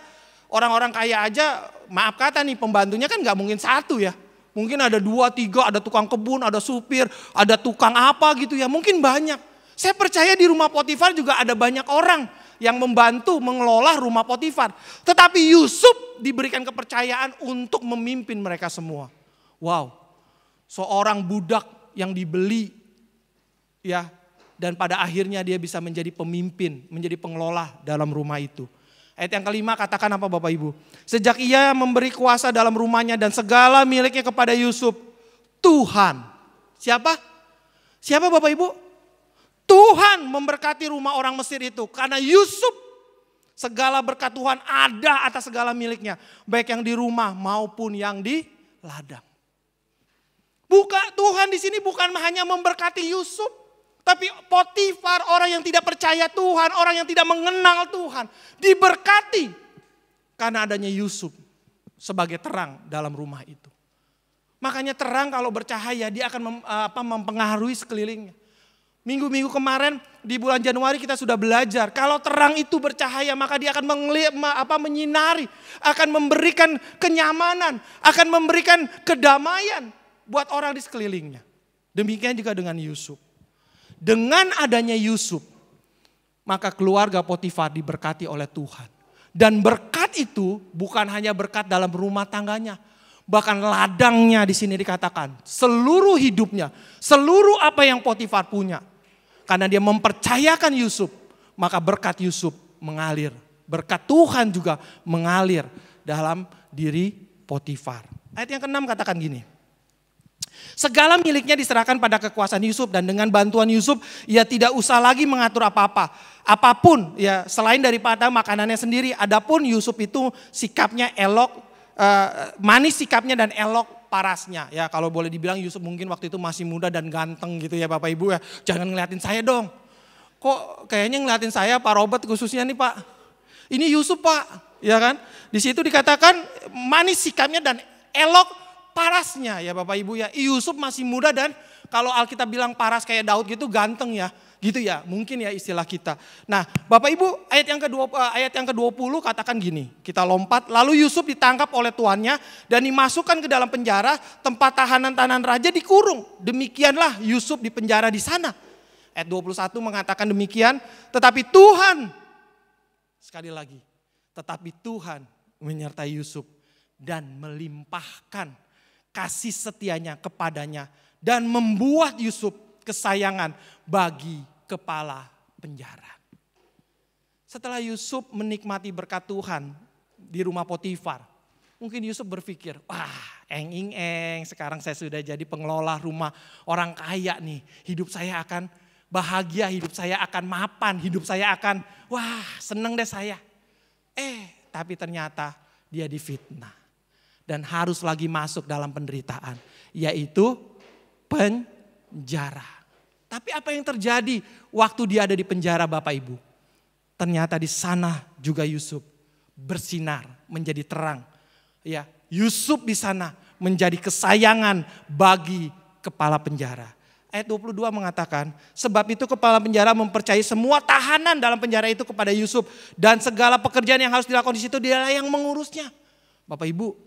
Speaker 3: Orang-orang kaya aja, maaf kata nih pembantunya kan gak mungkin satu ya. Mungkin ada 2, 3, ada tukang kebun, ada supir, ada tukang apa gitu ya. Mungkin banyak. Saya percaya di rumah Potifar juga ada banyak orang yang membantu mengelola rumah Potifar. Tetapi Yusuf diberikan kepercayaan untuk memimpin mereka semua. Wow, seorang budak yang dibeli ya, dan pada akhirnya dia bisa menjadi pemimpin, menjadi pengelola dalam rumah itu. Ayat yang kelima katakan apa Bapak Ibu? Sejak ia memberi kuasa dalam rumahnya dan segala miliknya kepada Yusuf, Tuhan. Siapa? Siapa Bapak Ibu? Tuhan memberkati rumah orang Mesir itu karena Yusuf, segala berkat Tuhan ada atas segala miliknya. Baik yang di rumah maupun yang di ladang. Tuhan di sini bukan hanya memberkati Yusuf. Tapi Potifar, orang yang tidak percaya Tuhan, orang yang tidak mengenal Tuhan. Diberkati karena adanya Yusuf sebagai terang dalam rumah itu. Makanya terang kalau bercahaya dia akan mempengaruhi sekelilingnya. Minggu-minggu kemarin di bulan Januari kita sudah belajar. Kalau terang itu bercahaya maka dia akan menyinari. Akan memberikan kenyamanan. Akan memberikan kedamaian buat orang di sekelilingnya. Demikian juga dengan Yusuf. Dengan adanya Yusuf, maka keluarga Potifar diberkati oleh Tuhan. Dan berkat itu bukan hanya berkat dalam rumah tangganya. Bahkan ladangnya di sini dikatakan. Seluruh hidupnya, seluruh apa yang Potifar punya. Karena dia mempercayakan Yusuf, maka berkat Yusuf mengalir. Berkat Tuhan juga mengalir dalam diri Potifar. Ayat yang ke-6 katakan gini. Segala miliknya diserahkan pada kekuasaan Yusuf dan dengan bantuan Yusuf ia tidak usah lagi mengatur apa-apa. Apapun ya selain daripada makanannya sendiri. Adapun Yusuf itu sikapnya elok, manis sikapnya dan elok parasnya. Ya kalau boleh dibilang Yusuf mungkin waktu itu masih muda dan ganteng gitu ya Bapak Ibu ya. Jangan ngeliatin saya dong. Kok kayaknya ngeliatin saya Pak Robert khususnya nih Pak. Ini Yusuf Pak, ya kan? Di situ dikatakan manis sikapnya dan elok parasnya ya Bapak Ibu ya. Yusuf masih muda dan kalau Alkitab bilang paras kayak Daud gitu ganteng ya. Gitu ya, mungkin ya istilah kita. Nah, Bapak Ibu, ayat yang ke-20 katakan gini. Kita lompat, lalu Yusuf ditangkap oleh tuannya dan dimasukkan ke dalam penjara, tempat tahanan-tahanan raja dikurung. Demikianlah Yusuf di penjara di sana. Ayat 21 mengatakan demikian, tetapi Tuhan, sekali lagi, tetapi Tuhan menyertai Yusuf dan melimpahkan kasih setianya kepadanya dan membuat Yusuf kesayangan bagi kepala penjara. Setelah Yusuf menikmati berkat Tuhan di rumah Potifar, mungkin Yusuf berpikir, wah eng-eng, sekarang saya sudah jadi pengelola rumah orang kaya nih. Hidup saya akan bahagia, hidup saya akan mapan, hidup saya akan, wah seneng deh saya. Tapi ternyata dia difitnah dan harus lagi masuk dalam penderitaan, yaitu penjara. Tapi apa yang terjadi waktu dia ada di penjara Bapak Ibu? Ternyata di sana juga Yusuf bersinar menjadi terang. Ya, Yusuf di sana menjadi kesayangan bagi kepala penjara. Ayat 22 mengatakan, sebab itu kepala penjara mempercayai semua tahanan dalam penjara itu kepada Yusuf. Dan segala pekerjaan yang harus dilakukan di situ dialah yang mengurusnya. Bapak Ibu,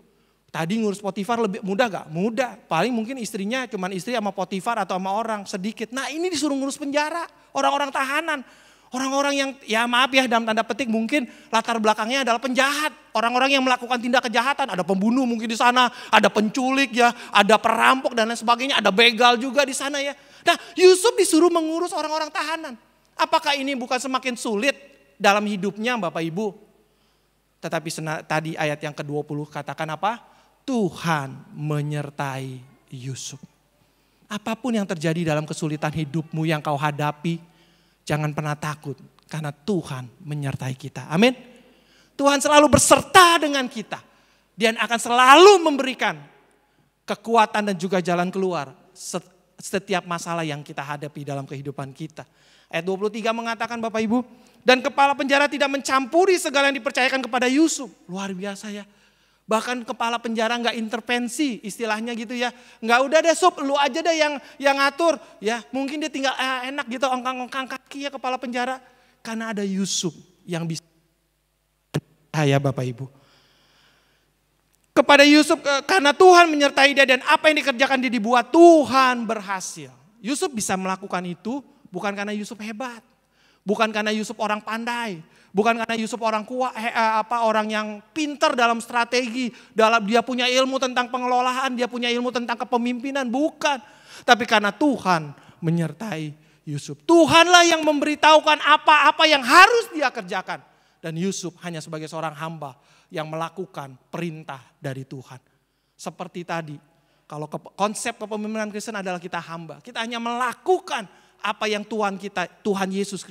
Speaker 3: tadi ngurus Potifar lebih mudah gak? Mudah. Paling mungkin istrinya cuman istri sama Potifar atau sama orang sedikit. Nah ini disuruh ngurus penjara. Orang-orang tahanan. Orang-orang yang ya maaf ya dalam tanda petik mungkin latar belakangnya adalah penjahat. Orang-orang yang melakukan tindak kejahatan. Ada pembunuh mungkin di sana. Ada penculik ya. Ada perampok dan lain sebagainya. Ada begal juga di sana ya. Nah Yusuf disuruh mengurus orang-orang tahanan. Apakah ini bukan semakin sulit dalam hidupnya Bapak Ibu? Tetapi tadi ayat yang ke-20 katakan apa? Tuhan menyertai Yusuf. Apapun yang terjadi dalam kesulitan hidupmu yang kau hadapi, jangan pernah takut karena Tuhan menyertai kita. Amin. Tuhan selalu berserta dengan kita. Dia akan selalu memberikan kekuatan dan juga jalan keluar setiap masalah yang kita hadapi dalam kehidupan kita. Ayat 23 mengatakan Bapak Ibu, dan kepala penjara tidak mencampuri segala yang dipercayakan kepada Yusuf. Luar biasa ya. Bahkan kepala penjara nggak intervensi istilahnya gitu ya. Nggak udah deh Sup, lu aja deh yang ngatur. Ya mungkin dia tinggal enak gitu ongkang-ongkang kaki ya kepala penjara. Karena ada Yusuf yang bisa. Ya Bapak Ibu. Kepada Yusuf karena Tuhan menyertai dia dan apa yang dikerjakan dia dibuat Tuhan berhasil. Yusuf bisa melakukan itu bukan karena Yusuf hebat. Bukan karena Yusuf orang pandai, bukan karena Yusuf orang kuat, orang yang pintar dalam strategi, dia punya ilmu tentang pengelolaan, dia punya ilmu tentang kepemimpinan, bukan. Tapi karena Tuhan menyertai Yusuf. Tuhanlah yang memberitahukan apa-apa yang harus dia kerjakan. Dan Yusuf hanya sebagai seorang hamba yang melakukan perintah dari Tuhan. Seperti tadi, kalau konsep kepemimpinan Kristen adalah kita hamba, kita hanya melakukan apa yang Tuhan Yesus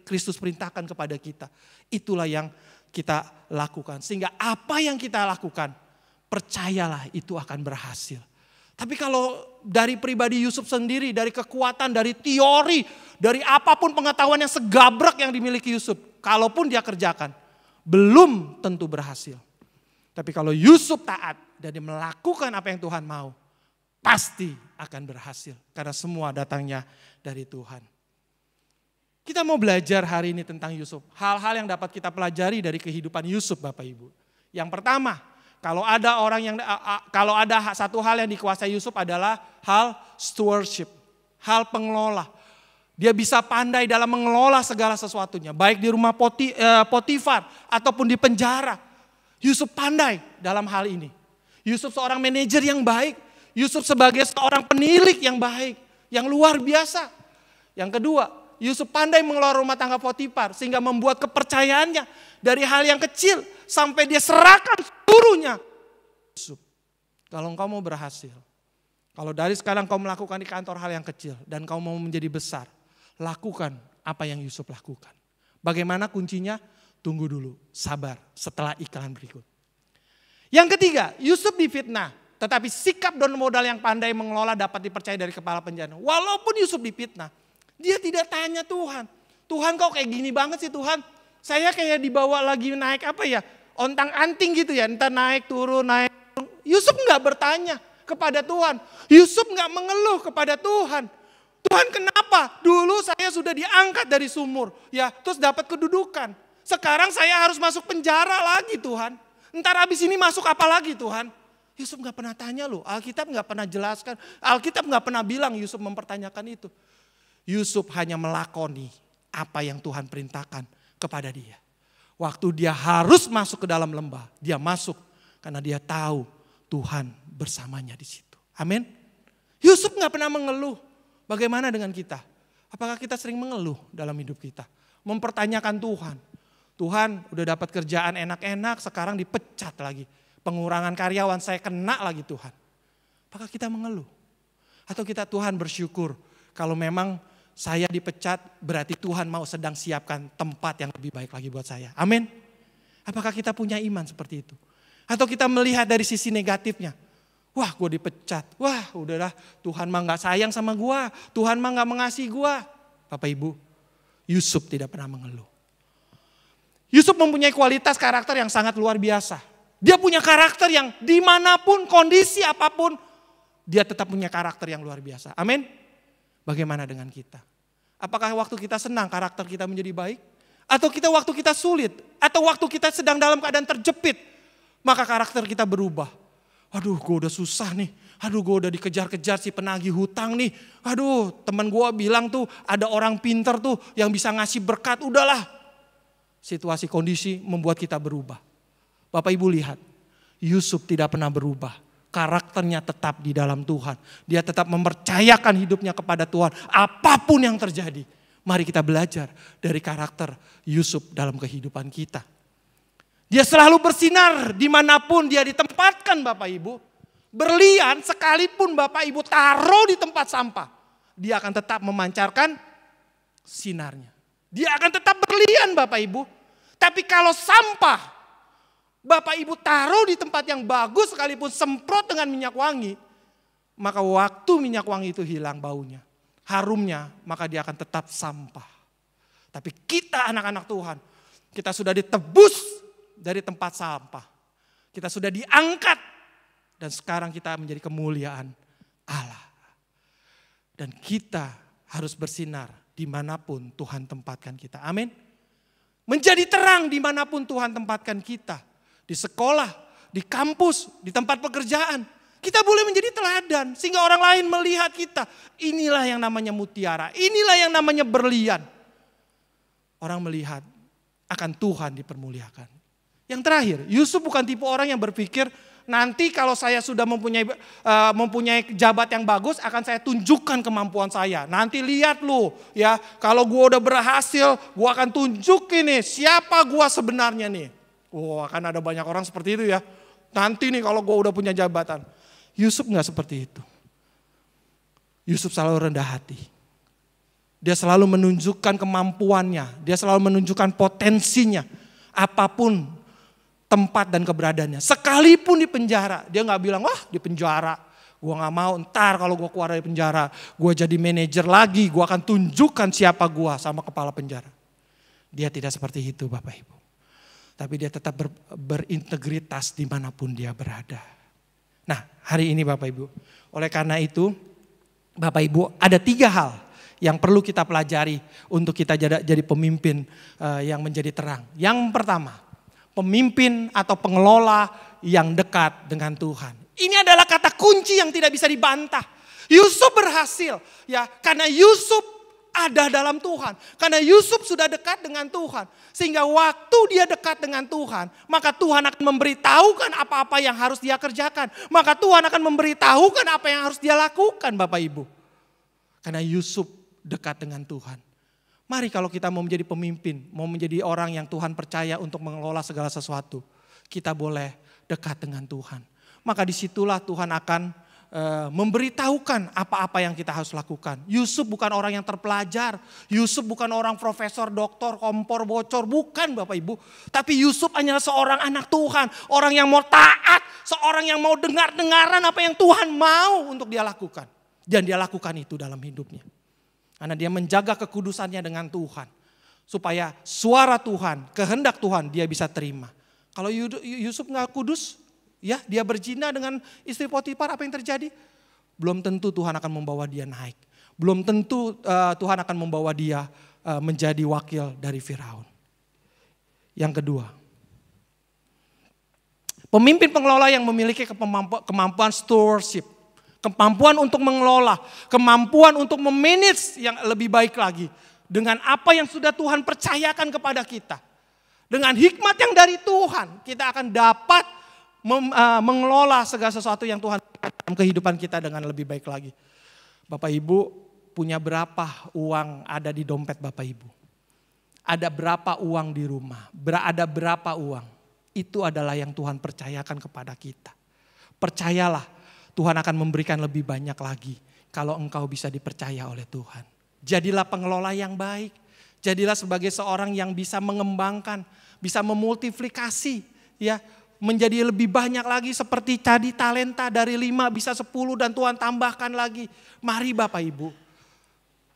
Speaker 3: Kristus perintahkan kepada kita. Itulah yang kita lakukan. Sehingga apa yang kita lakukan, percayalah itu akan berhasil. Tapi kalau dari pribadi Yusuf sendiri, dari kekuatan, dari teori, dari apapun pengetahuan yang segabrak yang dimiliki Yusuf. Kalaupun dia kerjakan, belum tentu berhasil. Tapi kalau Yusuf taat dan dia melakukan apa yang Tuhan mau, pasti akan berhasil. Karena semua datangnya dari Tuhan. Kita mau belajar hari ini tentang Yusuf. Hal-hal yang dapat kita pelajari dari kehidupan Yusuf, Bapak Ibu. Yang pertama, kalau ada satu hal yang dikuasai Yusuf adalah hal stewardship, hal pengelola. Dia bisa pandai dalam mengelola segala sesuatunya, baik di rumah Potifar ataupun di penjara. Yusuf pandai dalam hal ini. Yusuf seorang manajer yang baik. Yusuf sebagai seorang penilik yang baik, yang luar biasa. Yang kedua, Yusuf pandai mengelola rumah tangga Potifar sehingga membuat kepercayaannya dari hal yang kecil sampai dia serahkan seluruhnya. Yusuf, kalau engkau mau berhasil, kalau dari sekarang kau melakukan di kantor hal yang kecil dan kau mau menjadi besar, lakukan apa yang Yusuf lakukan. Bagaimana kuncinya? Tunggu dulu, sabar setelah iklan berikut. Yang ketiga, Yusuf difitnah, tetapi sikap dan modal yang pandai mengelola dapat dipercaya dari kepala penjara. Walaupun Yusuf difitnah, dia tidak tanya Tuhan. Tuhan kok kayak gini banget sih Tuhan. Saya kayak dibawa lagi naik ontang anting gitu ya. Entah naik turun. Yusuf gak bertanya kepada Tuhan. Yusuf gak mengeluh kepada Tuhan. Tuhan kenapa? Dulu saya sudah diangkat dari sumur. Ya, terus dapat kedudukan. Sekarang saya harus masuk penjara lagi Tuhan. Ntar abis ini masuk apa lagi Tuhan? Yusuf gak pernah tanya loh. Alkitab gak pernah jelaskan. Alkitab gak pernah bilang Yusuf mempertanyakan itu. Yusuf hanya melakoni apa yang Tuhan perintahkan kepada dia. Waktu dia harus masuk ke dalam lembah, dia masuk karena dia tahu Tuhan bersamanya di situ. Amin. Yusuf gak pernah mengeluh. Bagaimana dengan kita? Apakah kita sering mengeluh dalam hidup kita? Mempertanyakan Tuhan. Tuhan udah dapat kerjaan enak-enak, sekarang dipecat lagi. Pengurangan karyawan, saya kena lagi Tuhan. Apakah kita mengeluh? Atau kita Tuhan bersyukur kalau memang saya dipecat, berarti Tuhan mau sedang siapkan tempat yang lebih baik lagi buat saya. Amin. Apakah kita punya iman seperti itu? Atau kita melihat dari sisi negatifnya. Wah, gue dipecat. Wah, udahlah, Tuhan mah gak sayang sama gue. Tuhan mah gak mengasihi gue. Bapak Ibu, Yusuf tidak pernah mengeluh. Yusuf mempunyai kualitas karakter yang sangat luar biasa. Dia punya karakter yang dimanapun, kondisi apapun, dia tetap punya karakter yang luar biasa. Amin. Bagaimana dengan kita? Apakah waktu kita senang karakter kita menjadi baik? Atau kita waktu kita sulit? Atau waktu kita sedang dalam keadaan terjepit? Maka karakter kita berubah. Aduh, gue udah susah nih. Aduh, gue udah dikejar-kejar si penagih hutang nih. Aduh, teman gue bilang tuh ada orang pinter tuh yang bisa ngasih berkat. Udahlah. Situasi kondisi membuat kita berubah. Bapak Ibu lihat, Yusuf tidak pernah berubah. Karakternya tetap di dalam Tuhan. Dia tetap mempercayakan hidupnya kepada Tuhan. Apapun yang terjadi. Mari kita belajar dari karakter Yusuf dalam kehidupan kita. Dia selalu bersinar dimanapun dia ditempatkan Bapak Ibu. Berlian sekalipun Bapak Ibu taruh di tempat sampah. Dia akan tetap memancarkan sinarnya. Dia akan tetap berlian Bapak Ibu. Tapi kalau sampah Bapak Ibu taruh di tempat yang bagus sekalipun semprot dengan minyak wangi. Maka waktu minyak wangi itu hilang baunya, harumnya, maka dia akan tetap sampah. Tapi kita anak-anak Tuhan, kita sudah ditebus dari tempat sampah. Kita sudah diangkat dan sekarang kita menjadi kemuliaan Allah. Dan kita harus bersinar dimanapun Tuhan tempatkan kita. Amin. Menjadi terang dimanapun Tuhan tempatkan kita. Di sekolah, di kampus, di tempat pekerjaan. Kita boleh menjadi teladan sehingga orang lain melihat kita. Inilah yang namanya mutiara, inilah yang namanya berlian. Orang melihat akan Tuhan dipermuliakan. Yang terakhir, Yusuf bukan tipe orang yang berpikir nanti kalau saya sudah mempunyai jabat yang bagus akan saya tunjukkan kemampuan saya. Nanti lihat lu ya, kalau gue udah berhasil gue akan tunjukin nih siapa gue sebenarnya nih. Wah, akan ada banyak orang seperti itu ya. Nanti nih kalau gue udah punya jabatan. Yusuf gak seperti itu. Yusuf selalu rendah hati. Dia selalu menunjukkan kemampuannya. Dia selalu menunjukkan potensinya. Apapun tempat dan keberadaannya. Sekalipun di penjara. Dia gak bilang, wah di penjara. Gue gak mau, ntar kalau gue keluar dari penjara. Gue jadi manajer lagi. Gue akan tunjukkan siapa gue sama kepala penjara. Dia tidak seperti itu Bapak Ibu. Tapi dia tetap berintegritas dimanapun dia berada. Nah hari ini Bapak Ibu, oleh karena itu Bapak Ibu ada 3 hal yang perlu kita pelajari untuk kita jadi pemimpin yang menjadi terang. Yang pertama, pemimpin atau pengelola yang dekat dengan Tuhan. Ini adalah kata kunci yang tidak bisa dibantah. Yusuf berhasil ya karena Yusuf ada dalam Tuhan. Karena Yusuf sudah dekat dengan Tuhan. Sehingga waktu dia dekat dengan Tuhan, maka Tuhan akan memberitahukan apa-apa yang harus dia kerjakan. Maka Tuhan akan memberitahukan apa yang harus dia lakukan, Bapak Ibu. Karena Yusuf dekat dengan Tuhan. Mari kalau kita mau menjadi pemimpin, mau menjadi orang yang Tuhan percaya untuk mengelola segala sesuatu, kita boleh dekat dengan Tuhan. Maka disitulah Tuhan akan memberitahukan apa-apa yang kita harus lakukan. Yusuf bukan orang yang terpelajar. Yusuf bukan orang profesor, doktor, kompor, bocor. Bukan Bapak Ibu. Tapi Yusuf hanyalah seorang anak Tuhan. Orang yang mau taat. Seorang yang mau dengar-dengaran apa yang Tuhan mau untuk dia lakukan. Dan dia lakukan itu dalam hidupnya. Karena dia menjaga kekudusannya dengan Tuhan. Supaya suara Tuhan, kehendak Tuhan dia bisa terima. Kalau Yusuf gak kudus, ya, dia berzina dengan istri Potifar, apa yang terjadi? Belum tentu Tuhan akan membawa dia naik. Belum tentu Tuhan akan membawa dia menjadi wakil dari Firaun. Yang kedua, pemimpin pengelola yang memiliki kemampuan stewardship. Kemampuan untuk mengelola, kemampuan untuk memanage yang lebih baik lagi. Dengan apa yang sudah Tuhan percayakan kepada kita. Dengan hikmat yang dari Tuhan, kita akan dapat mengelola segala sesuatu yang Tuhan berikan dalam kehidupan kita dengan lebih baik lagi. Bapak Ibu punya berapa uang ada di dompet Bapak Ibu? Ada berapa uang di rumah? Ada berapa uang? Itu adalah yang Tuhan percayakan kepada kita. Percayalah Tuhan akan memberikan lebih banyak lagi kalau engkau bisa dipercaya oleh Tuhan. Jadilah pengelola yang baik. Jadilah sebagai seorang yang bisa mengembangkan, bisa memultiplikasi ya. Menjadi lebih banyak lagi seperti tadi talenta dari 5 bisa 10 dan Tuhan tambahkan lagi. Mari Bapak Ibu.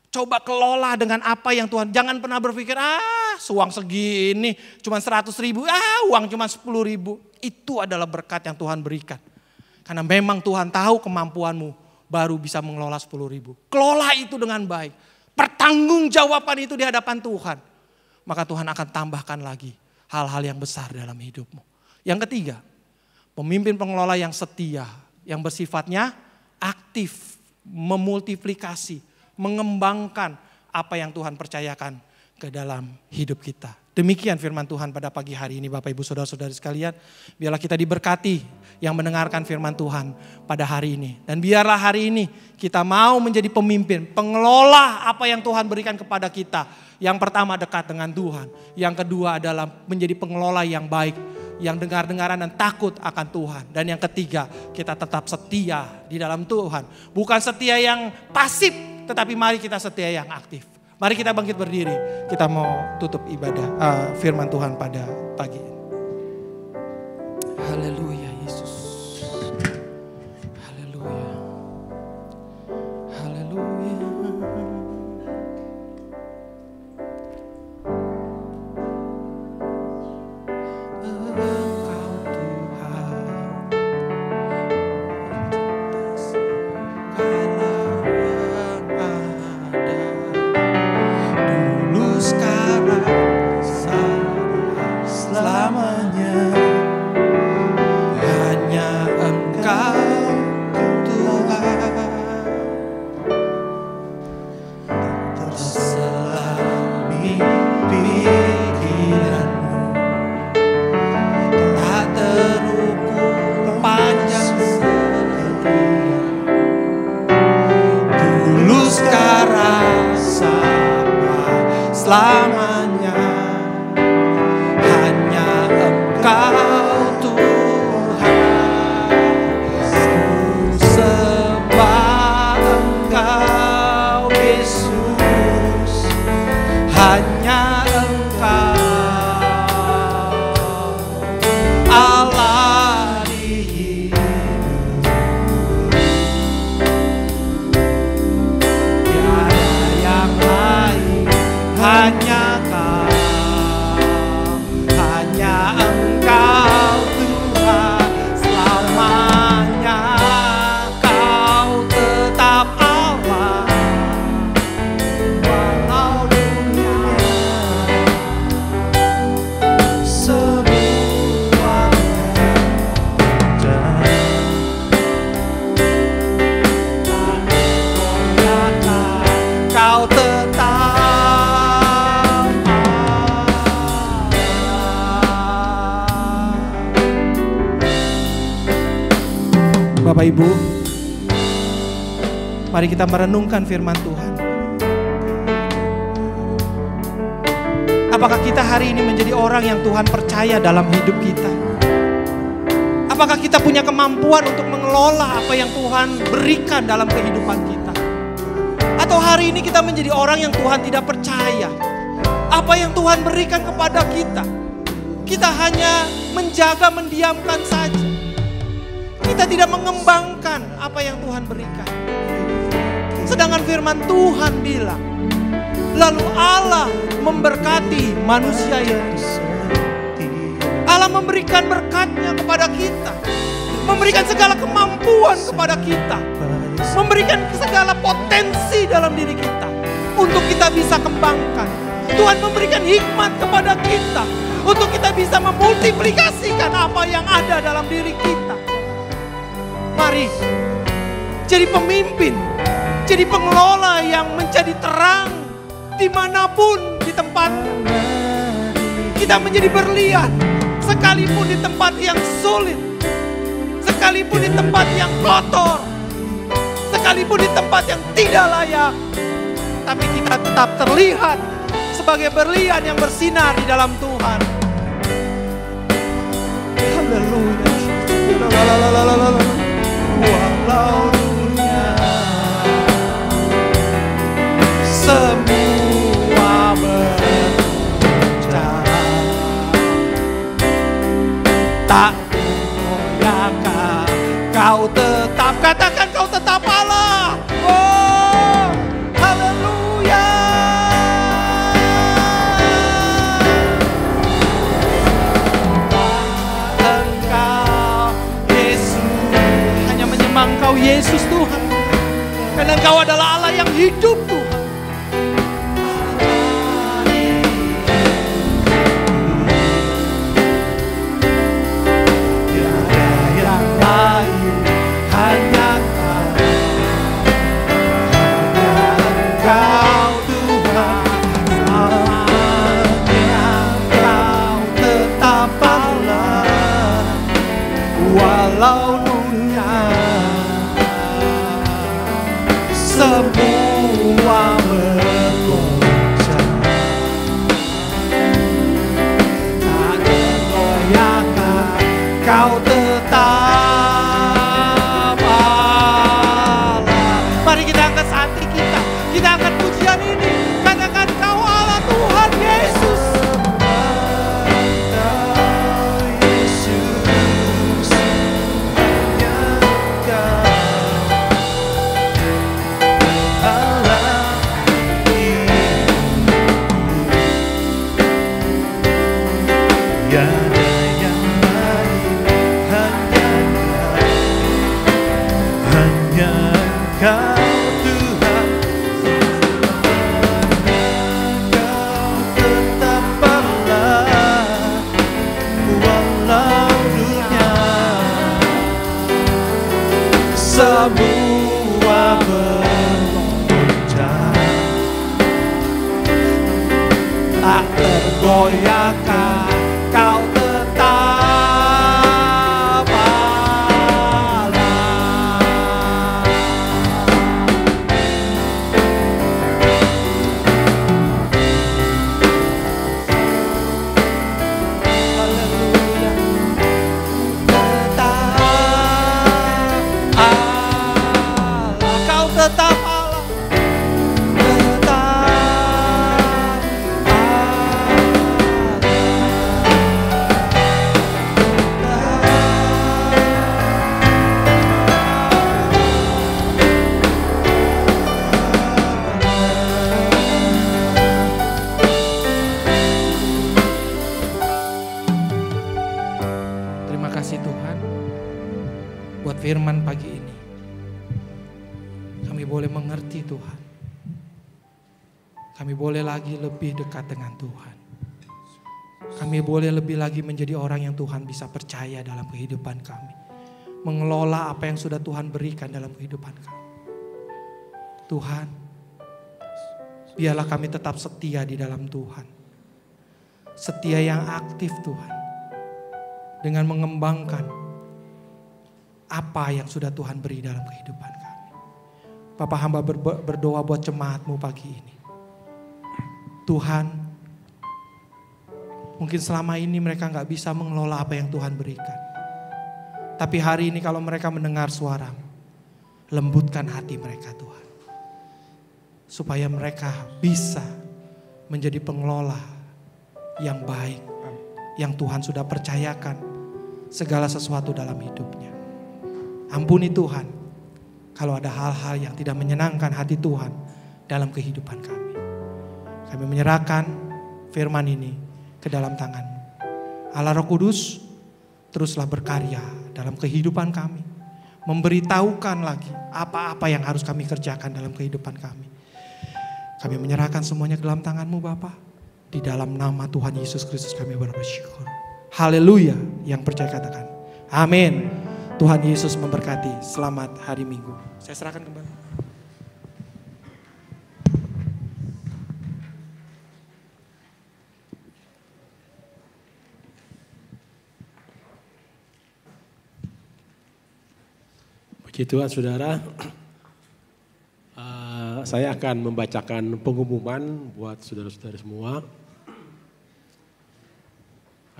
Speaker 3: Coba kelola dengan apa yang Tuhan. Jangan pernah berpikir uang segini cuma 100 ribu. Uang cuma 10 ribu. Itu adalah berkat yang Tuhan berikan. Karena memang Tuhan tahu kemampuanmu baru bisa mengelola 10 ribu. Kelola itu dengan baik. Pertanggungjawaban itu di hadapan Tuhan. Maka Tuhan akan tambahkan lagi hal-hal yang besar dalam hidupmu. Yang ketiga, pemimpin pengelola yang setia, yang bersifatnya aktif, memultiplikasi, mengembangkan apa yang Tuhan percayakan ke dalam hidup kita. Demikian firman Tuhan pada pagi hari ini Bapak Ibu Saudara-saudari sekalian. Biarlah kita diberkati yang mendengarkan firman Tuhan pada hari ini. Dan biarlah hari ini kita mau menjadi pemimpin, pengelola apa yang Tuhan berikan kepada kita. Yang pertama dekat dengan Tuhan. Yang kedua adalah menjadi pengelola yang baik. Yang dengar-dengaran dan takut akan Tuhan. Dan yang ketiga, kita tetap setia di dalam Tuhan. Bukan setia yang pasif, tetapi mari kita setia yang aktif. Mari kita bangkit berdiri, kita mau tutup ibadah firman Tuhan pada pagi ini. Haleluya Yesus. Haleluya. Haleluya. Selamanya hanya Engkau Tuhan, ku sembah Engkau Yesus, hanya Engkau Allah di hidupku, tiada yang lain. Hanya Kau, hanya Engkau Tuhan, selamanya Kau tetap Allah. Bapak Ibu, mari kita merenungkan firman Tuhan. Apakah kita hari ini menjadi orang yang Tuhan percaya dalam hidup kita? Apakah kita punya kemampuan untuk mengelola apa yang Tuhan berikan dalam kehidupan kita? Atau hari ini kita menjadi orang yang Tuhan tidak percaya apa yang Tuhan berikan kepada kita? Kita hanya menjaga, mendiamkan saja. Kita tidak mengembangkan apa yang Tuhan berikan. Sedangkan firman Tuhan bilang, lalu Allah memberkati manusia itu. Allah memberikan berkat-Nya kepada kita. Memberikan segala kemampuan kepada kita. Memberikan segala potensi dalam diri kita. Untuk kita bisa kembangkan. Tuhan memberikan hikmat kepada kita. Untuk kita bisa memultiplikasikan apa yang ada dalam diri kita. Mari jadi pemimpin. Jadi pengelola yang menjadi terang dimanapun di tempat. Kita menjadi berlian. Sekalipun di tempat yang sulit, sekalipun di tempat yang kotor, sekalipun di tempat yang tidak layak, tapi kita tetap terlihat sebagai berlian yang bersinar di dalam Tuhan. Haleluya. Walau dunia semua berpecah, tak goyahkan, kau tetap, katakan kau tetap Allah. Oh, haleluya. Engkau Yesus, hanya menyembah Engkau Yesus Tuhan. Karena Engkau adalah Allah yang hidup Tuhan. Walau dunia semua bergoncang, tak tergoyahkan, kau tetap Allah. Mari kita angkat hati kita, kita angkat pujian ini, katakan kau Allah Tuhan Yesus. Semua bergoncang, tak tergoyahkan, kau tetap Allah. Haleluya. Tetap Allah, tetap Terima kasih Tuhan buat firman pagi ini. Kami boleh mengerti Tuhan. Kami boleh lagi lebih dekat dengan Tuhan. Kami boleh lebih lagi menjadi orang yang Tuhan bisa percaya dalam kehidupan kami. Mengelola apa yang sudah Tuhan berikan dalam kehidupan kami. Tuhan, biarlah kami tetap setia di dalam Tuhan. Setia yang aktif Tuhan. Dengan mengembangkan apa yang sudah Tuhan beri dalam kehidupan kami. Bapa, hamba berdoa buat jemaat-Mu pagi ini. Tuhan, mungkin selama ini mereka gak bisa mengelola apa yang Tuhan berikan. Tapi hari ini kalau mereka mendengar suara-Mu, lembutkan hati mereka Tuhan. Supaya mereka bisa menjadi pengelola yang baik, yang Tuhan sudah percayakan segala sesuatu dalam hidupnya. Ampuni Tuhan kalau ada hal-hal yang tidak menyenangkan hati Tuhan dalam kehidupan kami. Kami menyerahkan firman ini ke dalam tangan-Mu. Allah Roh Kudus, teruslah berkarya dalam kehidupan kami. Memberitahukan lagi apa-apa yang harus kami kerjakan dalam kehidupan kami. Kami menyerahkan semuanya ke dalam tangan-Mu Bapa. Di dalam nama Tuhan Yesus Kristus kami bersyukur. Haleluya, yang percaya katakan amin. Tuhan Yesus memberkati. Selamat hari Minggu. Saya serahkan kembali.
Speaker 1: Puji Tuhan saudara. Saya akan membacakan pengumuman buat saudara-saudara semua.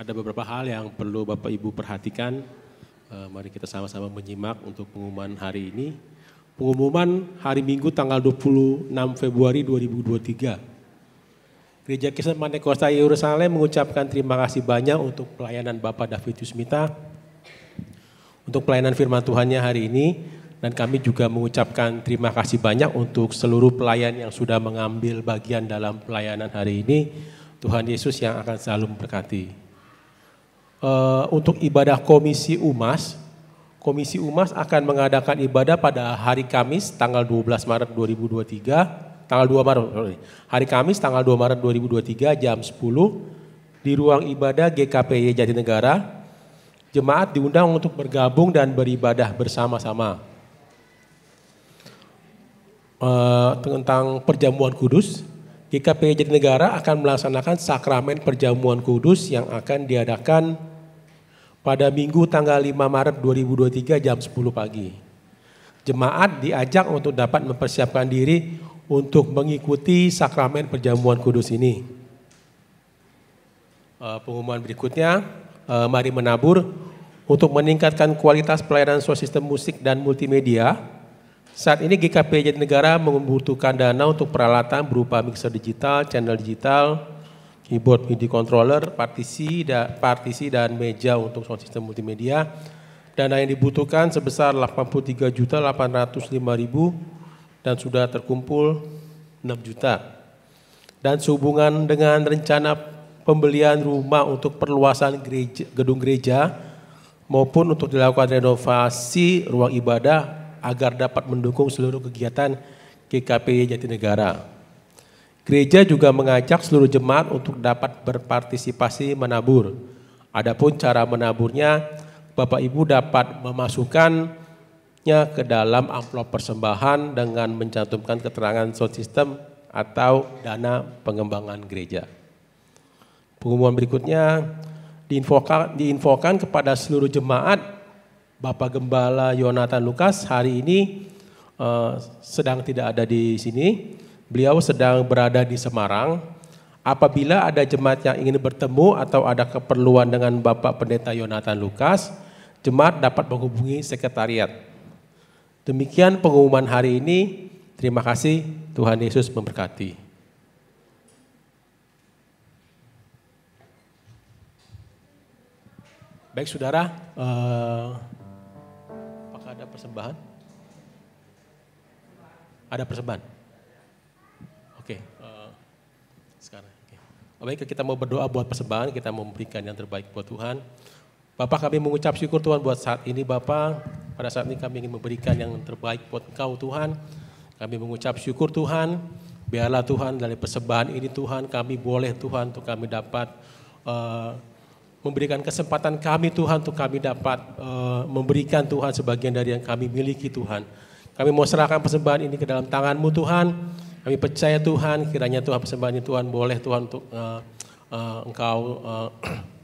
Speaker 1: Ada beberapa hal yang perlu Bapak Ibu perhatikan. Mari kita sama-sama menyimak untuk pengumuman hari ini. Pengumuman hari Minggu tanggal 26 Februari 2023. Gereja Kristen Pantekosta Yerusalem mengucapkan terima kasih banyak untuk pelayanan Bapak David Yusmita. Untuk pelayanan firman Tuhannya hari ini. Dan kami juga mengucapkan terima kasih banyak untuk seluruh pelayan yang sudah mengambil bagian dalam pelayanan hari ini. Tuhan Yesus yang akan selalu memberkati. Untuk ibadah Komisi Umas akan mengadakan ibadah pada hari Kamis tanggal 12 Maret 2023, hari Kamis tanggal 2 Maret 2023 jam 10 di ruang ibadah GKPY Jatinegara. Jemaat diundang untuk bergabung dan beribadah bersama-sama. Tentang perjamuan kudus, GKPY Jatinegara akan melaksanakan sakramen perjamuan kudus yang akan diadakan pada Minggu tanggal 5 Maret 2023 jam 10 pagi. Jemaat diajak untuk dapat mempersiapkan diri untuk mengikuti sakramen perjamuan kudus ini. Pengumuman berikutnya, mari menabur untuk meningkatkan kualitas pelayanan sound system musik dan multimedia. Saat ini GKPY Jatinegara membutuhkan dana untuk peralatan berupa mixer digital, channel digital, keyboard MIDI controller, partisi dan meja untuk sound system multimedia. Dana yang dibutuhkan sebesar 83.805.000 dan sudah terkumpul 6 juta. Dan sehubungan dengan rencana pembelian rumah untuk perluasan gedung gereja maupun untuk dilakukan renovasi ruang ibadah agar dapat mendukung seluruh kegiatan GKPY Jatinegara. Gereja juga mengajak seluruh jemaat untuk dapat berpartisipasi menabur. Adapun cara menaburnya, Bapak Ibu dapat memasukkannya ke dalam amplop persembahan dengan mencantumkan keterangan sound system atau dana pengembangan gereja. Pengumuman berikutnya diinfokan kepada seluruh jemaat. Bapak Gembala Yonatan Lukas hari ini sedang tidak ada di sini. Beliau sedang berada di Semarang. Apabila ada jemaat yang ingin bertemu atau ada keperluan dengan Bapak Pendeta Yonatan Lukas, jemaat dapat menghubungi sekretariat. Demikian pengumuman hari ini. Terima kasih, Tuhan Yesus memberkati. Baik saudara, apakah ada persembahan? Ada persembahan? Oke, sekarang. Okay. Baik, kita mau berdoa buat persembahan, kita mau memberikan yang terbaik buat Tuhan. Bapak, kami mengucap syukur Tuhan buat saat ini Bapak. Pada saat ini kami ingin memberikan yang terbaik buat Engkau Tuhan. Kami mengucap syukur Tuhan. Biarlah Tuhan dari persembahan ini Tuhan kami boleh Tuhan untuk kami dapat memberikan kesempatan kami Tuhan untuk kami dapat memberikan Tuhan sebagian dari yang kami miliki Tuhan. Kami mau serahkan persembahan ini ke dalam tangan-Mu Tuhan. Kami percaya Tuhan kiranya Tuhan persembahan ini Tuhan boleh Tuhan untuk Engkau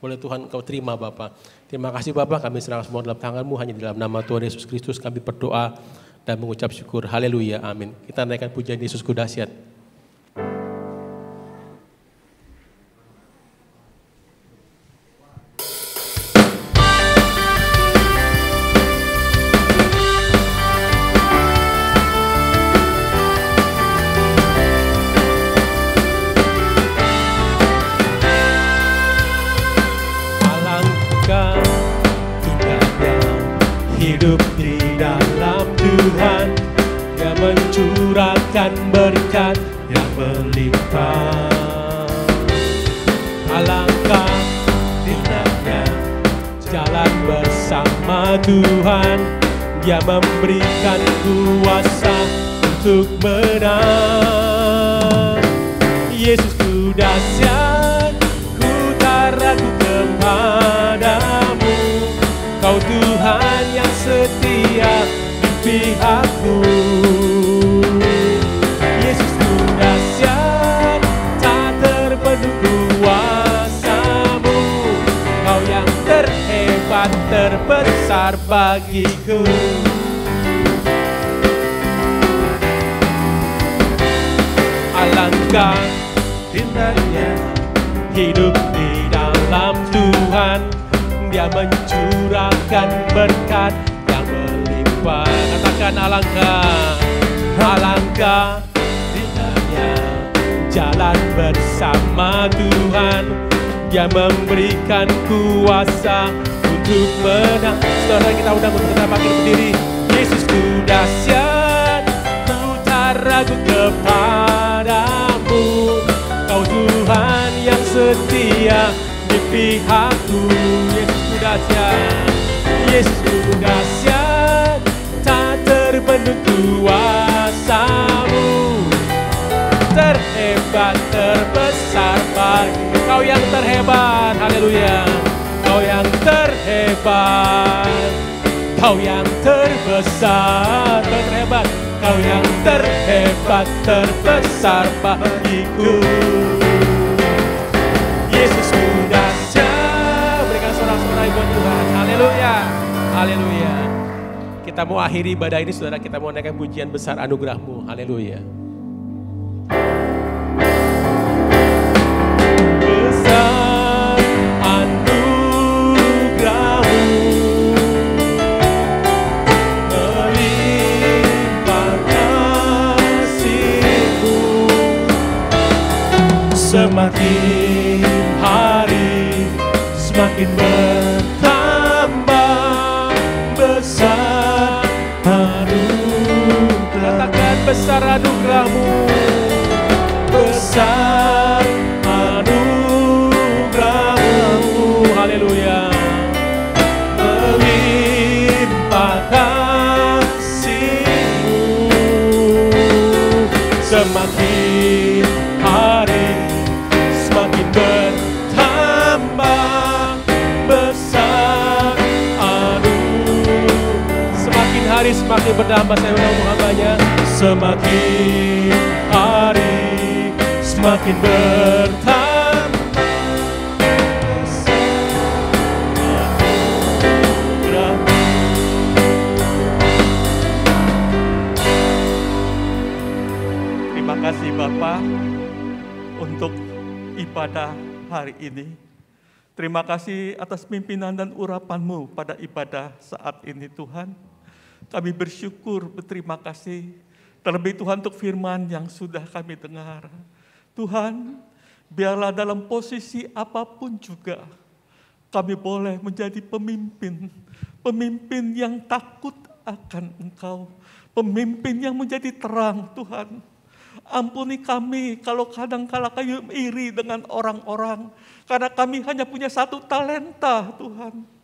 Speaker 1: boleh Tuhan Engkau terima Bapa. Terima kasih Bapa, kami serahkan semua dalam tangan-Mu, hanya di dalam nama Tuhan Yesus Kristus kami berdoa dan mengucap syukur. Haleluya, amin. Kita naikkan pujian Yesusku dahsyat.
Speaker 4: Hidup di dalam Tuhan, Dia mencurahkan berkat yang melimpah. Alangkah indahnya jalan bersama Tuhan, Dia memberikan kuasa untuk menang. Yesus ku dahsyat, ku tak ragu kepadamu. Kau Tuhan yang setia di pihakku. Yesus ku dahsyat, tak terbendung kuasa-Mu. Kau yang terhebat, terbesar bagiku. Alangkah indahnya hidup di dalam Tuhan, Dia mencurahkan berkat yang melimpah. Katakan alangkah, alangkah indahnya jalan bersama Tuhan, Dia memberikan kuasa untuk menang. Saudara kita undang untuk kita bangkit berdiri. Yesus ku dahsyat, ku tak ragu kepadamu. Kau Tuhan yang setia di pihakku. Yesus ku dahsyat, Yesus ku dahsyat, tak terbendung kuasa-Mu. Terhebat, terbesar bagi Kau yang terhebat. Haleluya. Kau yang terhebat, Kau yang terbesar, Kau terhebat, Kau yang terhebat, terbesar bagiku. Yesus ku dahsyat. Berikan sorak-sorai buat Tuhan. Haleluya. Haleluya. Kita mau akhiri ibadah ini saudara, kita mau naikkan pujian besar anugerah-Mu. Haleluya. Besar anugerah-Mu, melimpah kasih-Mu, semakin hari semakin bertambah besar anugerah. Katakan besar anugerah-Mu, besar anugerah-Mu. Haleluya. Melimpah kasih-Mu, semakin hari semakin bertambah besar semakin hari semakin bertambah. Saya undang untuk hambanya. Semakin hari semakin bertambah besar. Terima kasih Bapak untuk ibadah hari ini. Terima kasih atas pimpinan dan urapan-Mu pada ibadah saat ini Tuhan. Kami bersyukur, berterima kasih. Terlebih Tuhan untuk firman yang sudah kami dengar. Tuhan, biarlah dalam posisi apapun juga kami boleh menjadi pemimpin. Pemimpin yang takut akan Engkau. Pemimpin yang menjadi terang Tuhan. Ampuni kami kalau kadang-kala kami iri dengan orang-orang. Karena kami hanya punya satu talenta Tuhan.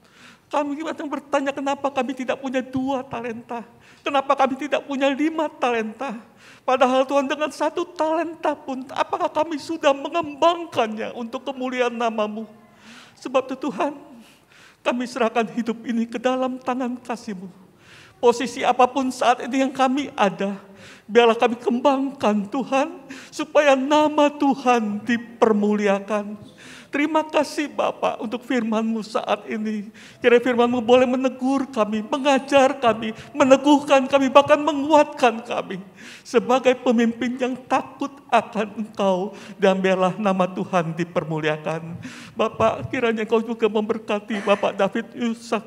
Speaker 4: Kami kadang bertanya kenapa kami tidak punya 2 talenta. Kenapa kami tidak punya 5 talenta. Padahal Tuhan dengan 1 talenta pun apakah kami sudah mengembangkannya untuk kemuliaan nama-Mu. Sebab itu Tuhan, kami serahkan hidup ini ke dalam tangan kasih-Mu. Posisi apapun saat ini yang kami ada, biarlah kami kembangkan Tuhan, supaya nama Tuhan dipermuliakan. Terima kasih Bapa untuk firman-Mu saat ini. Kiranya firman-Mu boleh menegur kami, mengajar kami, meneguhkan kami, bahkan menguatkan kami. Sebagai pemimpin yang takut akan Engkau, dan biarlah nama Tuhan dipermuliakan. Bapak, kiranya Engkau juga memberkati Bapak David Yusak,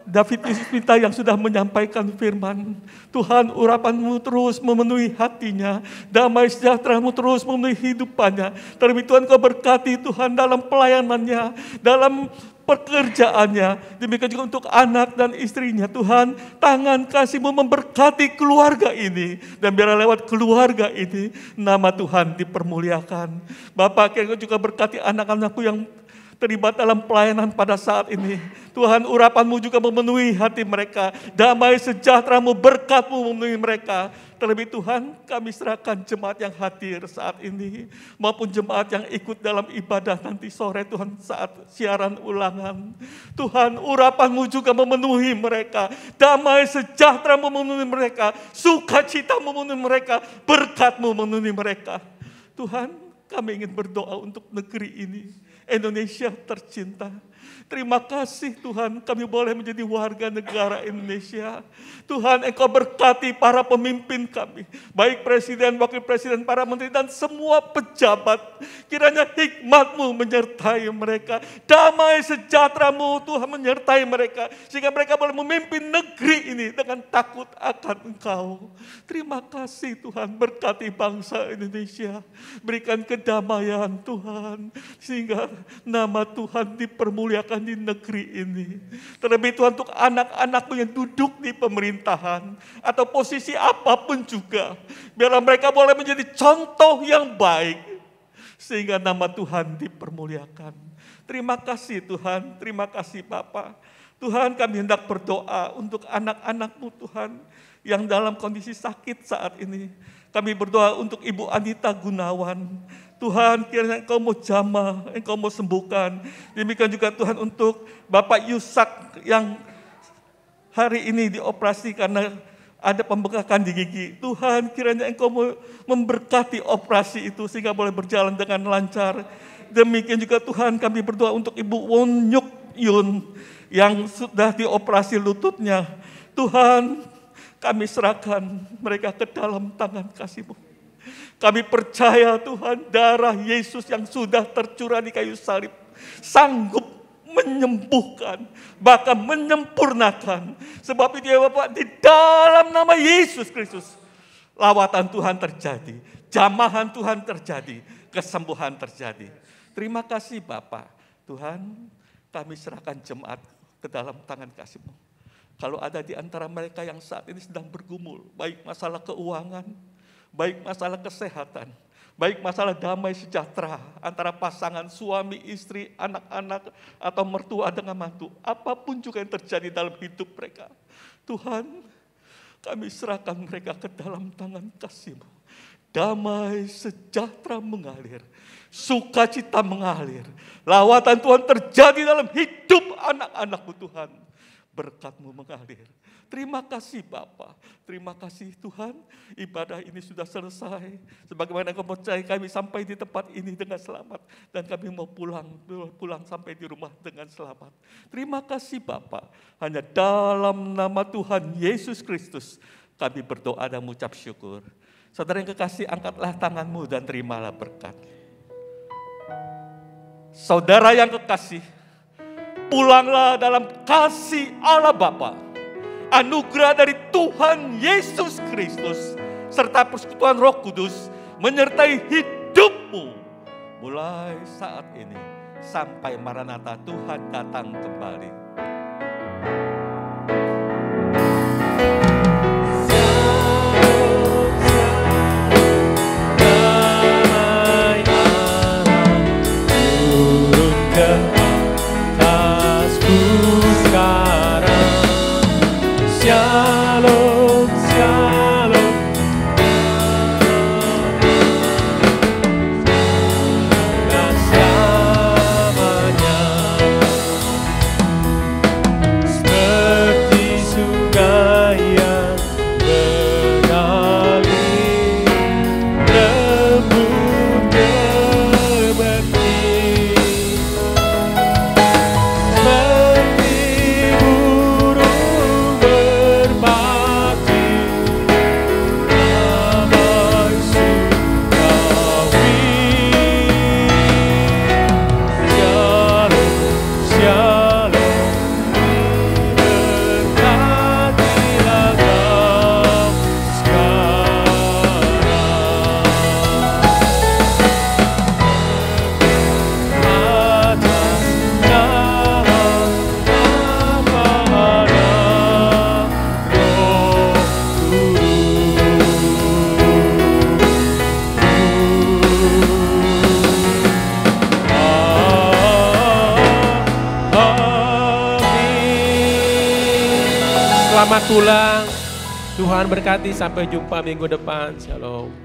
Speaker 4: David Yuspita yang sudah menyampaikan firman. Tuhan, urapan-Mu terus memenuhi hatinya, damai sejahtera-Mu terus memenuhi hidupannya. Terlebih Tuhan, Kau berkati Tuhan dalam pelayanannya, dalam pekerjaannya. Demikian juga untuk anak dan istrinya. Tuhan, tangan kasih-Mu memberkati keluarga ini, dan biarlah lewat keluarga ini nama Tuhan dipermuliakan. Bapak, kiranya juga berkati anak-anakku yang terlibat dalam pelayanan pada saat ini. Tuhan, urapan-Mu juga memenuhi hati mereka. Damai sejahtera-Mu, berkat-Mu memenuhi mereka. Terlebih Tuhan, kami serahkan jemaat yang hadir saat ini, maupun jemaat yang ikut dalam ibadah nanti sore Tuhan saat siaran ulangan. Tuhan, urapan-Mu juga memenuhi mereka. Damai sejahtera-Mu memenuhi mereka. Sukacita-Mu memenuhi mereka. Berkat-Mu memenuhi mereka. Tuhan, kami ingin berdoa untuk negeri ini, Indonesia tercinta. Terima kasih Tuhan, kami boleh menjadi warga negara Indonesia. Tuhan, Engkau berkati para pemimpin kami, baik presiden, wakil presiden, para menteri, dan semua pejabat. Kiranya hikmat-Mu menyertai mereka, damai sejahtera-Mu Tuhan menyertai mereka, sehingga mereka boleh memimpin negeri ini dengan takut akan Engkau. Terima kasih Tuhan, berkati bangsa Indonesia, berikan kedamaian Tuhan, sehingga nama Tuhan dipermuliakan di negeri ini. Terlebih Tuhan, untuk anak-anak-Mu yang duduk di pemerintahan atau posisi apapun juga, biarlah mereka boleh menjadi contoh yang baik, sehingga nama Tuhan dipermuliakan. Terima kasih Tuhan, terima kasih Bapa. Tuhan, kami hendak berdoa untuk anak-anak-Mu Tuhan yang dalam kondisi sakit saat ini. Kami berdoa untuk Ibu Anita Gunawan. Tuhan, kiranya Engkau mau jamah, Engkau mau sembuhkan. Demikian juga Tuhan untuk Bapak Yusak yang hari ini dioperasi karena ada pembengkakan di gigi. Tuhan, kiranya Engkau mau memberkati operasi itu sehingga boleh berjalan dengan lancar. Demikian juga Tuhan, kami berdoa untuk Ibu Won Nyuk Yun yang sudah dioperasi lututnya. Tuhan, kami serahkan mereka ke dalam tangan kasih-Mu. Kami percaya Tuhan, darah Yesus yang sudah tercurah di kayu salib sanggup menyembuhkan, bahkan menyempurnakan. Sebab itu ya Bapak, di dalam nama Yesus Kristus, lawatan Tuhan terjadi, jamahan Tuhan terjadi, kesembuhan terjadi. Terima kasih Bapak. Tuhan, kami serahkan jemaat ke dalam tangan kasih-Mu. Kalau ada di antara mereka yang saat ini sedang bergumul, baik masalah keuangan, baik masalah kesehatan, baik masalah damai sejahtera antara pasangan suami, istri, anak-anak, atau mertua dengan mantu, apapun juga yang terjadi dalam hidup mereka, Tuhan, kami serahkan mereka ke dalam tangan kasih-Mu. Damai sejahtera mengalir, sukacita mengalir, lawatan Tuhan terjadi dalam hidup anak-anak-Mu Tuhan. Berkat-Mu mengalir. Terima kasih Bapa, terima kasih Tuhan, ibadah ini sudah selesai. Sebagaimana Engkau percaya kami sampai di tempat ini dengan selamat, dan kami mau pulang sampai di rumah dengan selamat. Terima kasih Bapa, hanya dalam nama Tuhan Yesus Kristus kami berdoa dan mengucap syukur. Saudara yang kekasih, angkatlah tanganmu dan terimalah berkat. Saudara yang kekasih, pulanglah dalam kasih Allah Bapa, anugerah dari Tuhan Yesus Kristus, serta persekutuan Roh Kudus menyertai hidupmu mulai saat ini sampai Maranatha Tuhan datang kembali.
Speaker 1: selamat pulang. Tuhan berkati, sampai jumpa minggu depan. Shalom.